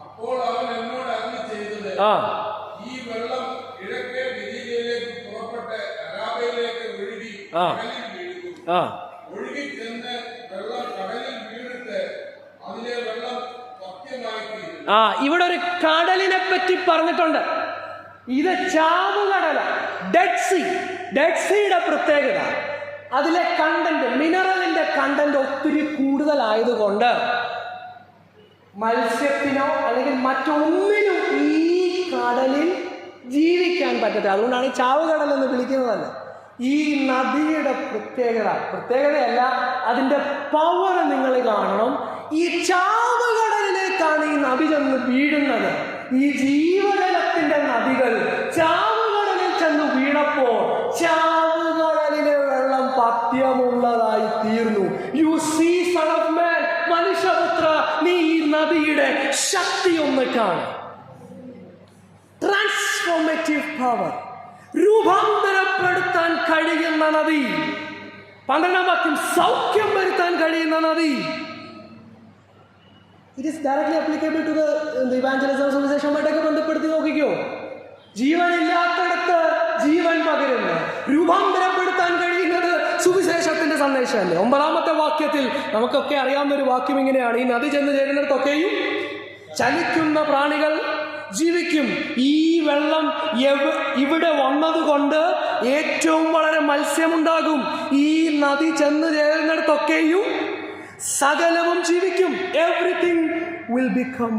അപ്പോൾ അവൻ എന്നോട് അരുളി ചെയ്തത്, ഈ വെള്ളം കിഴക്കേ ഗലീലയിലേക്ക് പുറപ്പെട്ട് അരാബയിലേക്ക് ഒഴുകി കടലിൽ വീഴുന്നു. ഒഴുകി ചെന്ന് വെള്ളം കടലിൽ വീണിട്ട് അതിലെ വെള്ളം സത്യമായി തീരും. ഇവിടെ ഒരു കടലിനെ പറ്റി പറഞ്ഞിട്ടുണ്ട്. ഇത് ചാവുകടല, ഡെഡ് സീയുടെ പ്രത്യേകത അതിലെ കണ്ടന്റ്, മിനറലിന്റെ കണ്ടന്റ് ഒത്തിരി കൂടുതലായതുകൊണ്ട് മത്സ്യത്തിനോ അല്ലെങ്കിൽ മറ്റൊന്നിനും ഈ കടലിൽ ജീവിക്കാൻ പറ്റത്തില്ല. അതുകൊണ്ടാണ് ഈ ചാവുകടൽ എന്ന് വിളിക്കുന്നതല്ല. ഈ നദിയുടെ പ്രത്യേകതയല്ല, അതിൻ്റെ പവർ നിങ്ങൾ കാണണം. ഈ ചാവുകടലിലേക്കാണ് ഈ നദി ചെന്ന് വീഴുന്നത്. ഈ ജീവജലത്തിന്റെ നദികൾ ചാവുകടലിൽ ചെന്ന് വീണപ്പോൾ ചാവുകടലിലെ വെള്ളം പഥ്യമുള്ളതായി തീർന്നു. You see Son of Man, മനുഷ്യപുത്ര, നീ ഈ നദിയുടെ ശക്തി ഒന്ന് കാണും. ട്രാൻസ്ഫോർമേറ്റീവ് പവർ, രൂപാന്തരപ്പെടുത്താൻ കഴിയുന്ന നദി. 12-ാം വാക്യം, സൗഖ്യം വരുത്താൻ കഴിയുന്ന നദി. It is directly applicable to the evangelism, സുവിശേഷവുമായിട്ടൊക്കെ ബന്ധപ്പെടുത്തി നോക്കിക്കോ. ജീവനില്ലാത്തടത്ത് ജീവൻ പകരുന്നു. രൂപാന്തരപ്പെടുത്താൻ കഴിയുന്നത് സുവിശേഷത്തിന്റെ സന്ദേശമല്ലേ. 9-ാമത്തെ വാക്യത്തിൽ നമുക്കൊക്കെ അറിയാവുന്ന ഒരു വാക്യം ഇങ്ങനെയാണ്: ഈ നദി ചെന്ന് ചേരുന്നിടത്തൊക്കെയും ചലിക്കുന്ന പ്രാണികൾ ജീവിക്കും. ഈ വെള്ളം ഇവിടെ വന്നതുകൊണ്ട് ഏറ്റവും വളരെ മത്സ്യമുണ്ടാകും. ഈ നദി ചെന്ന് ചേരുന്നിടത്തൊക്കെയും സകലവും ജീവിക്കും. Everything will become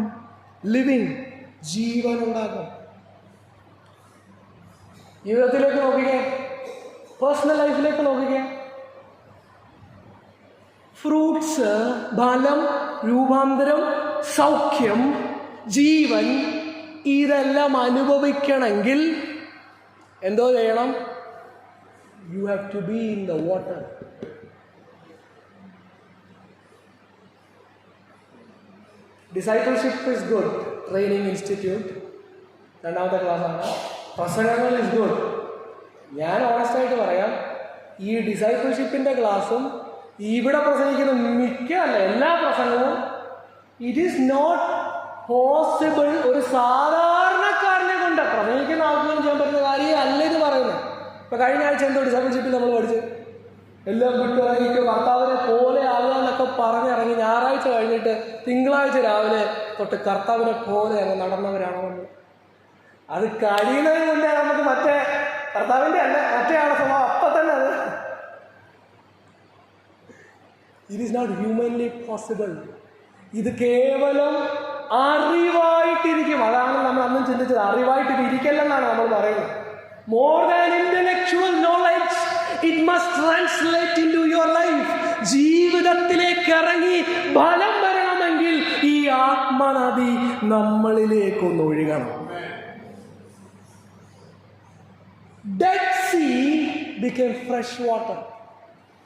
living. ജീവൻ ഉണ്ടാകും. ജീവിതത്തിലേക്ക് നോക്കിക്കേ, പേഴ്സണൽ ലൈഫിലേക്ക് നോക്കിക്കേ. ഫ്രൂട്ട്സ്, ബലം, രൂപാന്തരം, സൗഖ്യം, ജീവൻ, ഇതെല്ലാം അനുഭവിക്കണമെങ്കിൽ എന്തോ ചെയ്യണം? You have to be in the water. Discipleship is good, training institute 2ാമത്തെ ക്ലാസ്സാണ്. പ്രസംഗങ്ങൾ ഇസ് ഗുഡ്. ഞാൻ ഓണസ്റ്റായിട്ട് പറയാം, ഈ ഡിസൈപ്പിൾഷിപ്പിൻ്റെ ക്ലാസ്സും ഇവിടെ പ്രസംഗിക്കുന്ന എല്ലാ പ്രസംഗവും ഇറ്റ് ഈസ് നോട്ട് പോസിബിൾ ഒരു സാധാരണക്കാരനെ കൊണ്ട് പ്രസംഗിക്കുന്ന ആൾക്കും ചെയ്യാൻ പറ്റുന്ന കാര്യം അല്ല ഇത് പറയുന്നത്. ഇപ്പം കഴിഞ്ഞ ആഴ്ച എന്തോ ഡിസൈപ്പിൾഷിപ്പിൽ നമ്മൾ പഠിച്ച് എല്ലാം വിട്ടിറങ്ങിയിട്ട് കർത്താവിനെ പോലെ ആവുക എന്നൊക്കെ പറഞ്ഞിറങ്ങി ഞായറാഴ്ച കഴിഞ്ഞിട്ട് തിങ്കളാഴ്ച രാവിലെ തൊട്ട് കർത്താവിനെ പോലെ അങ്ങ് നടന്നവരാണോ നമ്മൾ. അത് കഴിയുന്നതിന് മുന്നേ നമുക്ക് മറ്റേ കർത്താവിൻ്റെ അല്ല മറ്റേ ആളെ സ്വഭാവം അപ്പം തന്നെ അത് it is not humanly possible. ഇത് കേവലം അറിവായിട്ടിരിക്കും. അതാണ് നമ്മൾ അന്നും ചിന്തിച്ചത്. അറിവായിട്ട് ഇരിക്കല്ലെന്നാണ് നമ്മൾ പറയുന്നത്. More than intellectual knowledge, it must translate into your life. ജീവിതത്തിലേക്ക് ഇറങ്ങി ഫലം വരണമെങ്കിൽ ഈ ആത്മനദി നമ്മളിലേക്കൊന്ന് ഒഴുകണം. Dead Sea became fresh water.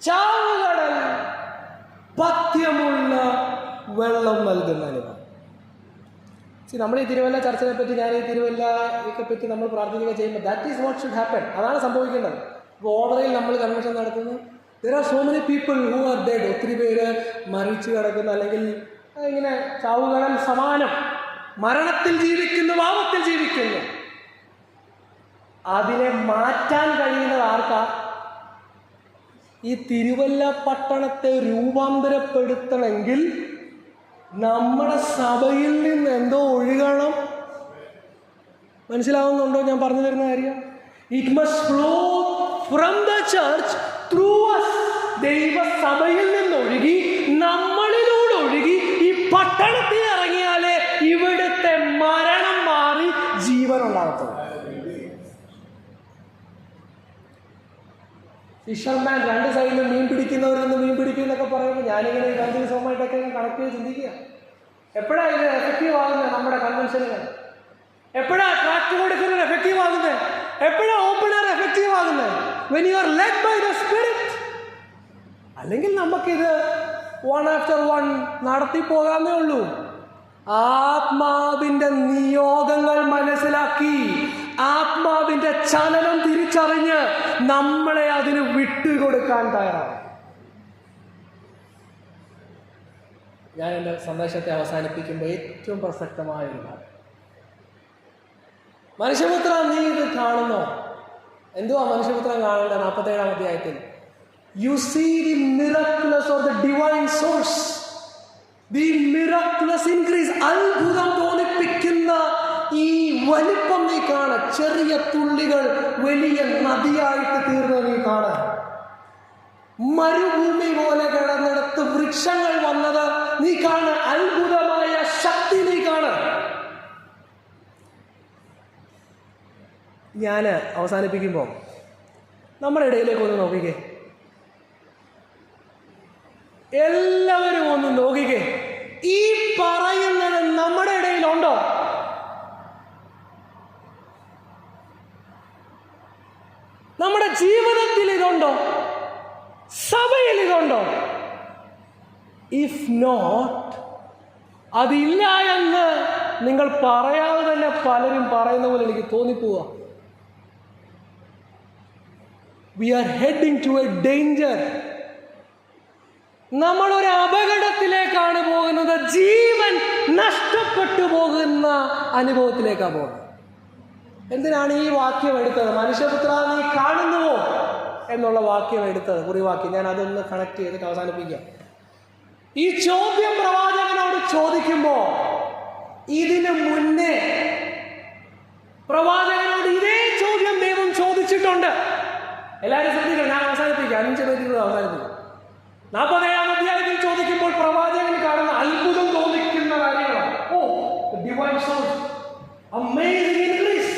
ചാവുകടൽ പഥ്യമുള്ള വെള്ളം നൽകുന്ന അനുഭവം. നമ്മൾ ഈ തിരുവല്ല ചർച്ചയെ പറ്റി, ഞാൻ ഈ തിരുവല്ലയെ പറ്റി നമ്മൾ പ്രാർത്ഥിക്കുക ചെയ്യുമ്പോൾ that is what should happen. അതാണ് സംഭവിക്കേണ്ടത്. ഇപ്പോൾ ഓർഡറിൽ നമ്മൾ കൺവെൻഷൻ നടത്തുന്നു. There are so many people who are dead. ഒത്തിരി പേര് മരിച്ചു കിടക്കുന്ന, അല്ലെങ്കിൽ ഇങ്ങനെ ചാവുകടൽ സമാനം, മരണത്തിൽ ജീവിക്കുന്നു, പാപത്തിൽ ജീവിക്കുന്നു. അതിനെ മാറ്റാൻ കഴിയുന്നത് ആർക്കാ? ഈ തിരുവല്ല പട്ടണത്തെ രൂപാന്തരപ്പെടുത്തണമെങ്കിൽ നമ്മുടെ സഭയിൽ നിന്ന് എന്തോ ഒഴുകണം. മനസ്സിലാവുന്നുണ്ടോ ഞാൻ പറഞ്ഞു തരുന്ന കാര്യം? It must flow from the church through us. ദൈവസഭയിൽ നിന്ന് ഒഴുകി, നമ്മളിലൂടെ ഒഴുകി ഈ പട്ടണത്തിൽ ഇറങ്ങിയാലേ ഇവിടുത്തെ മരണം മാറി ജീവൻ ഉണ്ടാകത്തുള്ളൂ. ഫിഷർമാൻ, രണ്ട് സൈഡിൽ മീൻ പിടിക്കുന്നവരിൽ നിന്ന് മീൻ പിടിക്കും എന്നൊക്കെ പറയുമ്പോൾ ഞാനിങ്ങനെ ഇവാഞ്ചലിസവുമായിട്ടൊക്കെ കണക്ട് ചിന്തിക്കുക. എപ്പോഴാണ് ഇത് എഫക്റ്റീവ് ആകുന്നത്? നമ്മുടെ കൺവെൻഷനുകൾ എപ്പോഴാണ് ട്രാക്ട് കൊടുക്കുന്നത് എഫക്റ്റീവ് ആകുന്നത്? എപ്പോഴാണ് ഓപ്പൺ എയർ എഫക്റ്റീവ് ആകുന്നത്? When you are led by the spirit. അല്ലെങ്കിൽ നമുക്കിത് വൺ ആഫ്റ്റർ വൺ നടത്തി പോകാമേ ഉള്ളൂ. ആത്മാവിന്റെ നിയോഗങ്ങൾ മനസ്സിലാക്കി ആത്മാവിന്റെ ചലനം തിരിച്ചറിഞ്ഞ് നമ്മളെ അതിന് വിട്ടുകൊടുക്കാൻ തയ്യാറാണ്. ഞാൻ എൻ്റെ സന്ദേശത്തെ അവസാനിപ്പിക്കുമ്പോൾ ഏറ്റവും പ്രസക്തമായ ഒരു കാര്യം, മനുഷ്യപുത്ര നീ ഇത് കാണുന്നോ? എന്തുവാ മനുഷ്യപുത്രൻ കാണേണ്ടത്? 47-ാം അധ്യായത്തിൽ you see the miracles of the divine source, the miraculous increase. അത്ഭുതം തോന്നിപ്പിക്കുന്ന ഈ വലിപ്പം നീ കാണ. ചെറിയ തുള്ളികൾ വലിയ നദിയായിട്ട് തീർന്ന് നീ കാണ. മരുഭൂമി പോലെ കിടന്നിടത്ത് വൃക്ഷങ്ങൾ വന്നത് നീ കാണ. അത്ഭുതമായ ശക്തി നീ കാണ. ഞാൻ അവസാനിപ്പിക്കുമ്പോൾ നമ്മുടെ ഇടയിലേക്ക് ഒന്ന് നോക്കിക്കേ, എല്ലാവരും ഒന്ന് നോക്കിക്കേ. ഈ പറയുന്നത് നമ്മുടെ ഇടയിലുണ്ടോ? നമ്മുടെ ജീവിതത്തിൽ ഇതുണ്ടോ? സഭയിൽ ഇതുണ്ടോ? ഇഫ് നോട്ട്, അതില്ല എന്ന് നിങ്ങൾ പറയാതെ തന്നെ പലരും പറയുന്ന പോലെ എനിക്ക് തോന്നിപ്പോവുക. We are heading to a danger. നമ്മളൊരു അപകടത്തിലേക്കാണ് പോകുന്നത്. ജീവൻ നഷ്ടപ്പെട്ടു പോകുന്ന അനുഭവത്തിലേക്കാണ് പോകുന്നത്. എന്തിനാണ് ഈ വാക്യം എടുത്തത്? മനുഷ്യപുത്ര നീ കാണുന്നുവോ എന്നുള്ള വാക്യം എടുത്തത്, കുറിവാക്യം. ഞാൻ അതൊന്ന് കണക്ട് ചെയ്തിട്ട് അവസാനിപ്പിക്കാം. ഈ ചോദ്യം പ്രവാചകനോട് ചോദിക്കുമ്പോൾ ഇതിനു മുന്നേ പ്രവാചകനോട് ഇതേ ചോദ്യം ദൈവം ചോദിച്ചിട്ടുണ്ട്. എല്ലാവരും ശ്രദ്ധിക്കണം, ഞാൻ അവസാനിപ്പിക്കാം. 5 മിനിറ്റ് അവസാനിപ്പിക്കും. 47-ാം അധ്യായത്തിൽ ചോദിക്കുമ്പോൾ പ്രവാചകൻ കാണുന്ന അത്ഭുതം തോന്നിക്കുന്ന കാര്യങ്ങളാണ്. Oh, divine source, amazing increase,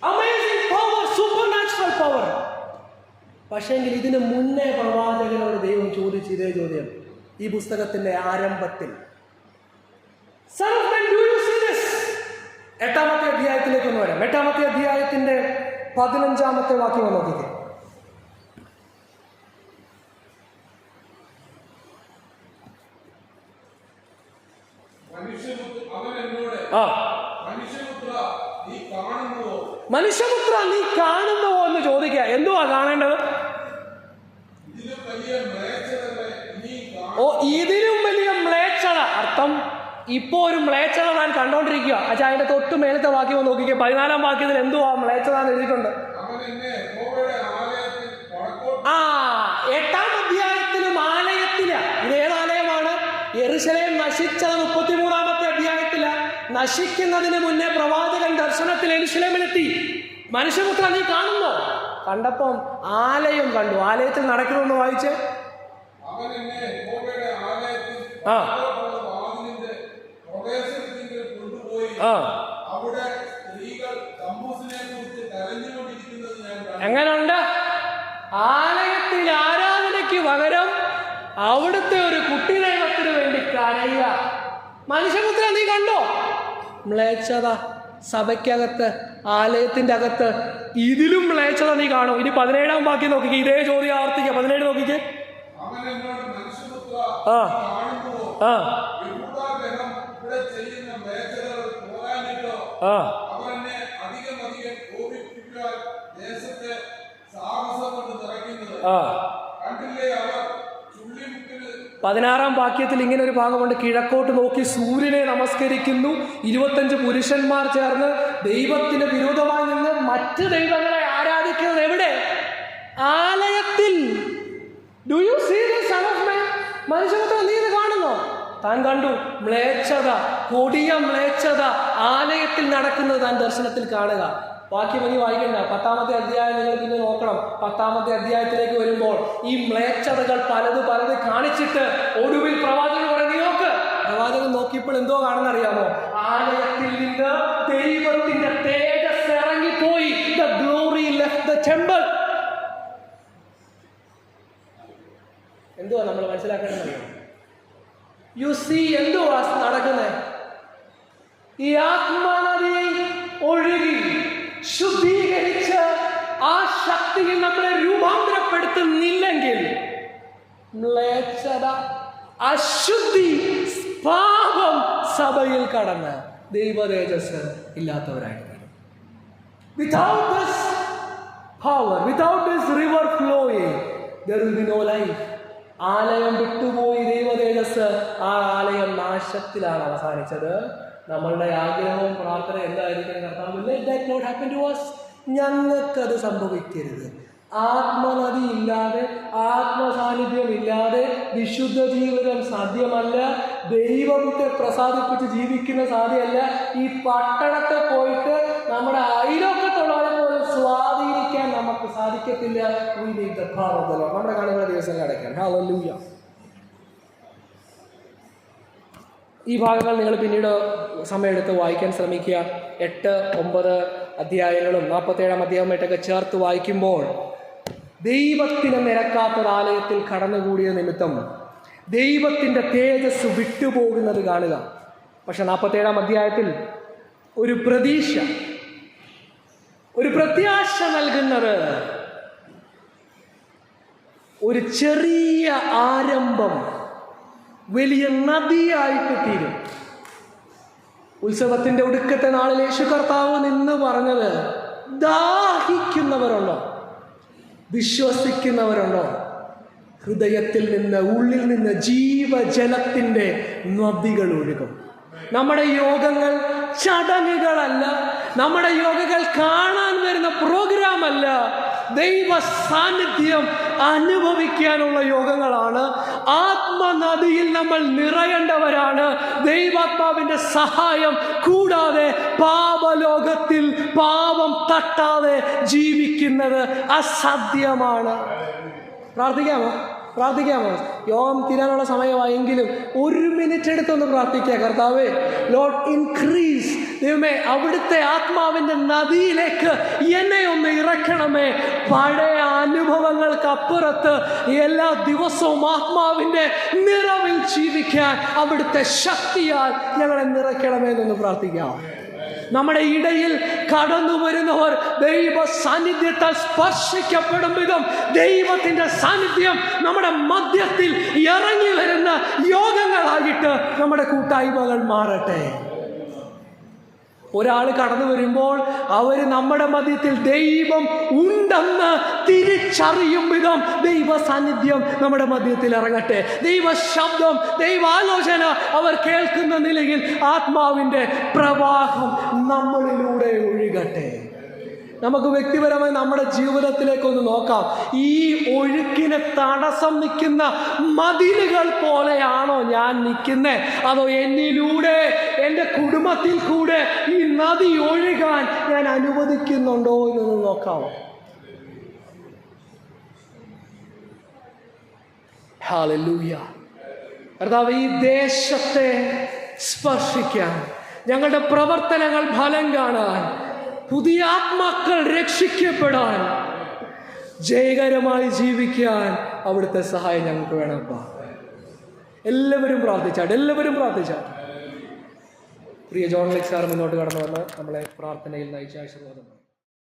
amazing power, supernatural power. പക്ഷേങ്കിൽ ഇതിന് മുന്നേ പ്രവാചകനോട് ദൈവം ചോദിച്ച ഇതേ ചോദ്യം ഈ പുസ്തകത്തിന്റെ ആരംഭത്തിൽ. Son of man, do you see this? 8-ാമത്തെ അധ്യായത്തിലേക്ക് ഒന്ന് വരാം. 8-ാമത്തെ അധ്യായത്തിന്റെ 15-ാമത്തെ വാക്യം നോക്കിക്കേ. മനുഷ്യപുത്ര നീ കാണുന്നുവോ എന്ന് ചോദിക്കുക. എന്തുവാ കാണേണ്ടത്? ഓ, ഇതിലും വലിയ മ്ലേച്ഛത. അർത്ഥം ഇപ്പോ ഒരു മ്ലേച്ഛത ഞാൻ കണ്ടോണ്ടിരിക്കുക. അച്ഛാ, അതിന്റെ തൊട്ട് മേലത്തെ വാക്യം നോക്കിക്കുക. 14-ാം വാക്യത്തിൽ എന്തുവാ മ്ലേച്ഛത എന്ന് എഴുതിയിട്ടുണ്ട്. 8-ാം അധ്യായത്തിലും ആലയത്തില. ഇതേത് ആലയമാണ്? യെരുശലേം നശിച്ചത് 33-ാമത്തെ അധ്യായത്തില. നശിക്കുന്നതിന് മുന്നേ പ്രവാചകൻ ദർശനത്തിൽ യെരുശലേമിലെത്തി. മനുഷ്യപുത്ര നീ കാണുന്നോ? കണ്ടപ്പം ആലയം കണ്ടു. ആലയത്തിൽ നടക്കണമെന്ന് വായിച്ചേ. എങ്ങനുണ്ട്? ആലയത്തിൽ ആരാധനയ്ക്ക് പകരം അവിടുത്തെ ഒരു കുട്ടി ദൈവത്തിന് വേണ്ടി കരയുക. മനുഷ്യപുത്ര നീ കണ്ടോ? മ്ലേച്ഛത സഭയ്ക്കകത്ത്, ആലയത്തിന്റെ അകത്ത്. ഇതിലും മ്ലേച്ഛത നീ കാണും. ഇനി 17-ാം വാക്യം നോക്കിക്കേ. ഇതേ ചോദ്യം ആവർത്തിക്കുക. 17 നോക്കിക്കേ. പതിനാറാം വാക്യത്തിൽ ഇങ്ങനെ ഒരു ഭാഗമുണ്ട്. കിഴക്കോട്ട് നോക്കി സൂര്യനെ നമസ്കരിക്കുന്നു 25 പുരുഷന്മാർ ചേർന്ന് ദൈവത്തിന് വിരോധമായി നിന്ന് മറ്റ് ദൈവങ്ങളെ ആരാധിക്കുന്നത് എവിടെ? ആലയത്തിൽ. Do you see this son of man? മനുഷ്യപുത്രൻ നീ ഇത് കാണുന്നോ? താൻ കണ്ടു മ്ലേച്ഛത, കൊടിയ മ്ലേച്ഛത ആലയത്തിൽ നടക്കുന്നത് താൻ ദർശനത്തിൽ കാണുക. വാക്യം ഇനി വായിക്കണ്ട. 10-ാമത്തെ അധ്യായം നിങ്ങൾ പിന്നെ നോക്കണം. 10-ാമത്തെ അധ്യായത്തിലേക്ക് വരുമ്പോൾ ഈ മ്ലേച്ഛതകൾ പലത് കാണിച്ചിട്ട് ഒടുവിൽ പ്രവാചകൻ പറയുന്നത് നോക്ക്. പ്രവാചകൻ നോക്കിയപ്പോൾ എന്തോ കാണുന്നറിയാമോ? ആലയത്തിൽ നിന്ന് ദൈവത്തിന്റെ തേജസ് ഇറങ്ങിപ്പോയി. The glory left the temple. എന്തുവാ നമ്മൾ മനസ്സിലാക്കേണ്ടത്? യു സീ എന്തുവാ നടക്കുന്നത്? ഈ ആത്മനദി ഒഴുകി ശുദ്ധീകരിച്ച് ആ ശക്തിയിൽ നമ്മളെ രൂപാന്തരപ്പെടുത്തുന്നില്ലെങ്കിൽ മ്ലേച്ഛത, അശുദ്ധി, പാപം സഭയിൽ കടന്ന് ദൈവതേജസ് ഇല്ലാത്തവരായിട്ട് വരും. Without this power, without this river flowing, there will be no life. ആലയം വിട്ടുപോയി ദൈവതേജസ്, ആ ആലയം നാശത്തിലാണ് അവസാനിച്ചത്. നമ്മളുടെ ആഗ്രഹവും പ്രാർത്ഥന എന്തായിരിക്കും? കർത്താവ്, let that not happen to us. ഞങ്ങൾക്കത് സംഭവിക്കരുത്. ആത്മനദി ഇല്ലാതെ, ആത്മസാന്നിധ്യം ഇല്ലാതെ വിശുദ്ധ ജീവിതം സാധ്യമല്ല. ദൈവത്തെ പ്രസാദിപ്പിച്ച് ജീവിക്കുന്ന സാധ്യമല്ല. ഈ പട്ടണത്തെ പോയിട്ട് നമ്മുടെ അയലോക്കത്തുള്ളവരെ പോലും സ്വാധീനിക്കാൻ നമുക്ക് സാധിക്കത്തില്ല. We need the power of the Lord. നമ്മുടെ കാണുന്ന ദിവസങ്ങൾ അടയ്ക്കാൻ. Hallelujah. ഈ ഭാഗങ്ങൾ നിങ്ങൾ പിന്നീട് സമയമെടുത്ത് വായിക്കാൻ ശ്രമിക്കുക. 8, 9 അധ്യായങ്ങളും 47 അധ്യായമായിട്ടൊക്കെ ചേർത്ത് വായിക്കുമ്പോൾ ദൈവത്തിന് നിരക്കാത്ത ആലയത്തിൽ കടന്നുകൂടിയ നിമിത്തം ദൈവത്തിൻ്റെ തേജസ് വിട്ടുപോകുന്നത് കാണുക. പക്ഷെ 47 അധ്യായത്തിൽ ഒരു പ്രതീക്ഷ, ഒരു പ്രത്യാശ നൽകുന്നത് ഒരു ചെറിയ ആരംഭം വലിയ നദിയായിട്ട് തീരും. ഉത്സവത്തിൻ്റെ ഒടുക്കത്തെ നാളിൽ യേശു കർത്താവ് നിന്ന് പറഞ്ഞത്, ദാഹിക്കുന്നവരുണ്ടോ, വിശ്വസിക്കുന്നവരുണ്ടോ, ഹൃദയത്തിൽ നിന്ന്, ഉള്ളിൽ നിന്ന് ജീവജലത്തിൻ്റെ നദികൾ ഒഴുകും. നമ്മുടെ യോഗങ്ങൾ ചടങ്ങുകളല്ല, നമ്മുടെ യോഗകൾ കാണാൻ വരുന്ന പ്രോഗ്രാം അല്ല, ദൈവ സാന്നിധ്യം അനുഭവിക്കാനുള്ള യോഗങ്ങളാണ്. ആത്മനദിയിൽ നമ്മൾ നിറയേണ്ടവരാണ്. ദൈവാത്മാവിൻ്റെ സഹായം കൂടാതെ പാപലോകത്തിൽ പാപം തട്ടാതെ ജീവിക്കുന്നത് അസാധ്യമാണ്. പ്രാർത്ഥിക്കാമോ? യോഗം തീരാനുള്ള സമയമായെങ്കിലും 1 മിനിറ്റ് എടുത്തൊന്ന് പ്രാർത്ഥിക്കുക. കർത്താവേ, ലോർഡ് ഇൻക്രീസ്, ദൈവമേ അവിടുത്തെ ആത്മാവിൻ്റെ നദിയിലേക്ക് എന്നെ ഒന്ന് ഇറക്കണമേ. പഴയ അനുഭവങ്ങൾക്ക് അപ്പുറത്ത് എല്ലാ ദിവസവും ആത്മാവിൻ്റെ നിറവിൽ ജീവിക്കാൻ അവിടുത്തെ ശക്തിയാൽ ഞങ്ങളെ നിറയ്ക്കണമേ എന്നൊന്ന് പ്രാർത്ഥിക്കാം. നമ്മുടെ ഇടയിൽ കടന്നു വരുന്നവർ ദൈവ സാന്നിധ്യത്താൽ സ്പർശിക്കപ്പെടും വിധം ദൈവത്തിൻ്റെ സാന്നിധ്യം നമ്മുടെ മധ്യത്തിൽ ഇറങ്ങി വരുന്ന യോഗങ്ങളായിട്ട് നമ്മുടെ കൂട്ടായ്മകൾ മാറട്ടെ. ഒരാൾ കടന്നു വരുമ്പോൾ അവർ നമ്മുടെ മധ്യത്തിൽ ദൈവം ഉണ്ടെന്ന് തിരിച്ചറിയും വിധം ദൈവ സാന്നിധ്യം നമ്മുടെ മധ്യത്തിൽ ഇറങ്ങട്ടെ. ദൈവ ശബ്ദം, ദൈവാലോചന അവർ കേൾക്കുന്ന നിലയിൽ ആത്മാവിൻ്റെ പ്രവാഹം നമ്മളിലൂടെ ഒഴുകട്ടെ. നമുക്ക് വ്യക്തിപരമായി നമ്മുടെ ജീവിതത്തിലേക്കൊന്ന് നോക്കാം. ഈ ഒഴുക്കിന് തടസ്സം നിൽക്കുന്ന മതിലുകൾ പോലെയാണോ ഞാൻ നിൽക്കുന്നത്? അതോ എന്നിലൂടെ, എൻ്റെ കുടുംബത്തിൽ കൂടെ ഈ നദി ഒഴുകാൻ ഞാൻ അനുവദിക്കുന്നുണ്ടോ എന്നൊന്ന് നോക്കാമോ? ഹല്ലേലൂയ. കർത്താവേ, ഈ ദേശത്തെ സ്പർശിക്കാൻ, ഞങ്ങളുടെ പ്രവർത്തനങ്ങൾ ഫലം കാണാൻ, പുതിയ ആത്മാക്കൾ രക്ഷിക്കപ്പെടാൻ, ജയകരമായി ജീവിക്കാൻ അവിടുത്തെ സഹായം ഞങ്ങൾക്ക് വേണമപ്പാ. എല്ലാവരും പ്രാർത്ഥിച്ചാൽ പ്രിയ ജോൺ ലെക്സ് സാർ മുന്നോട്ട് കടന്നു വന്ന് നമ്മളെ പ്രാർത്ഥനയിൽ നയിച്ച ആശീർവാദം.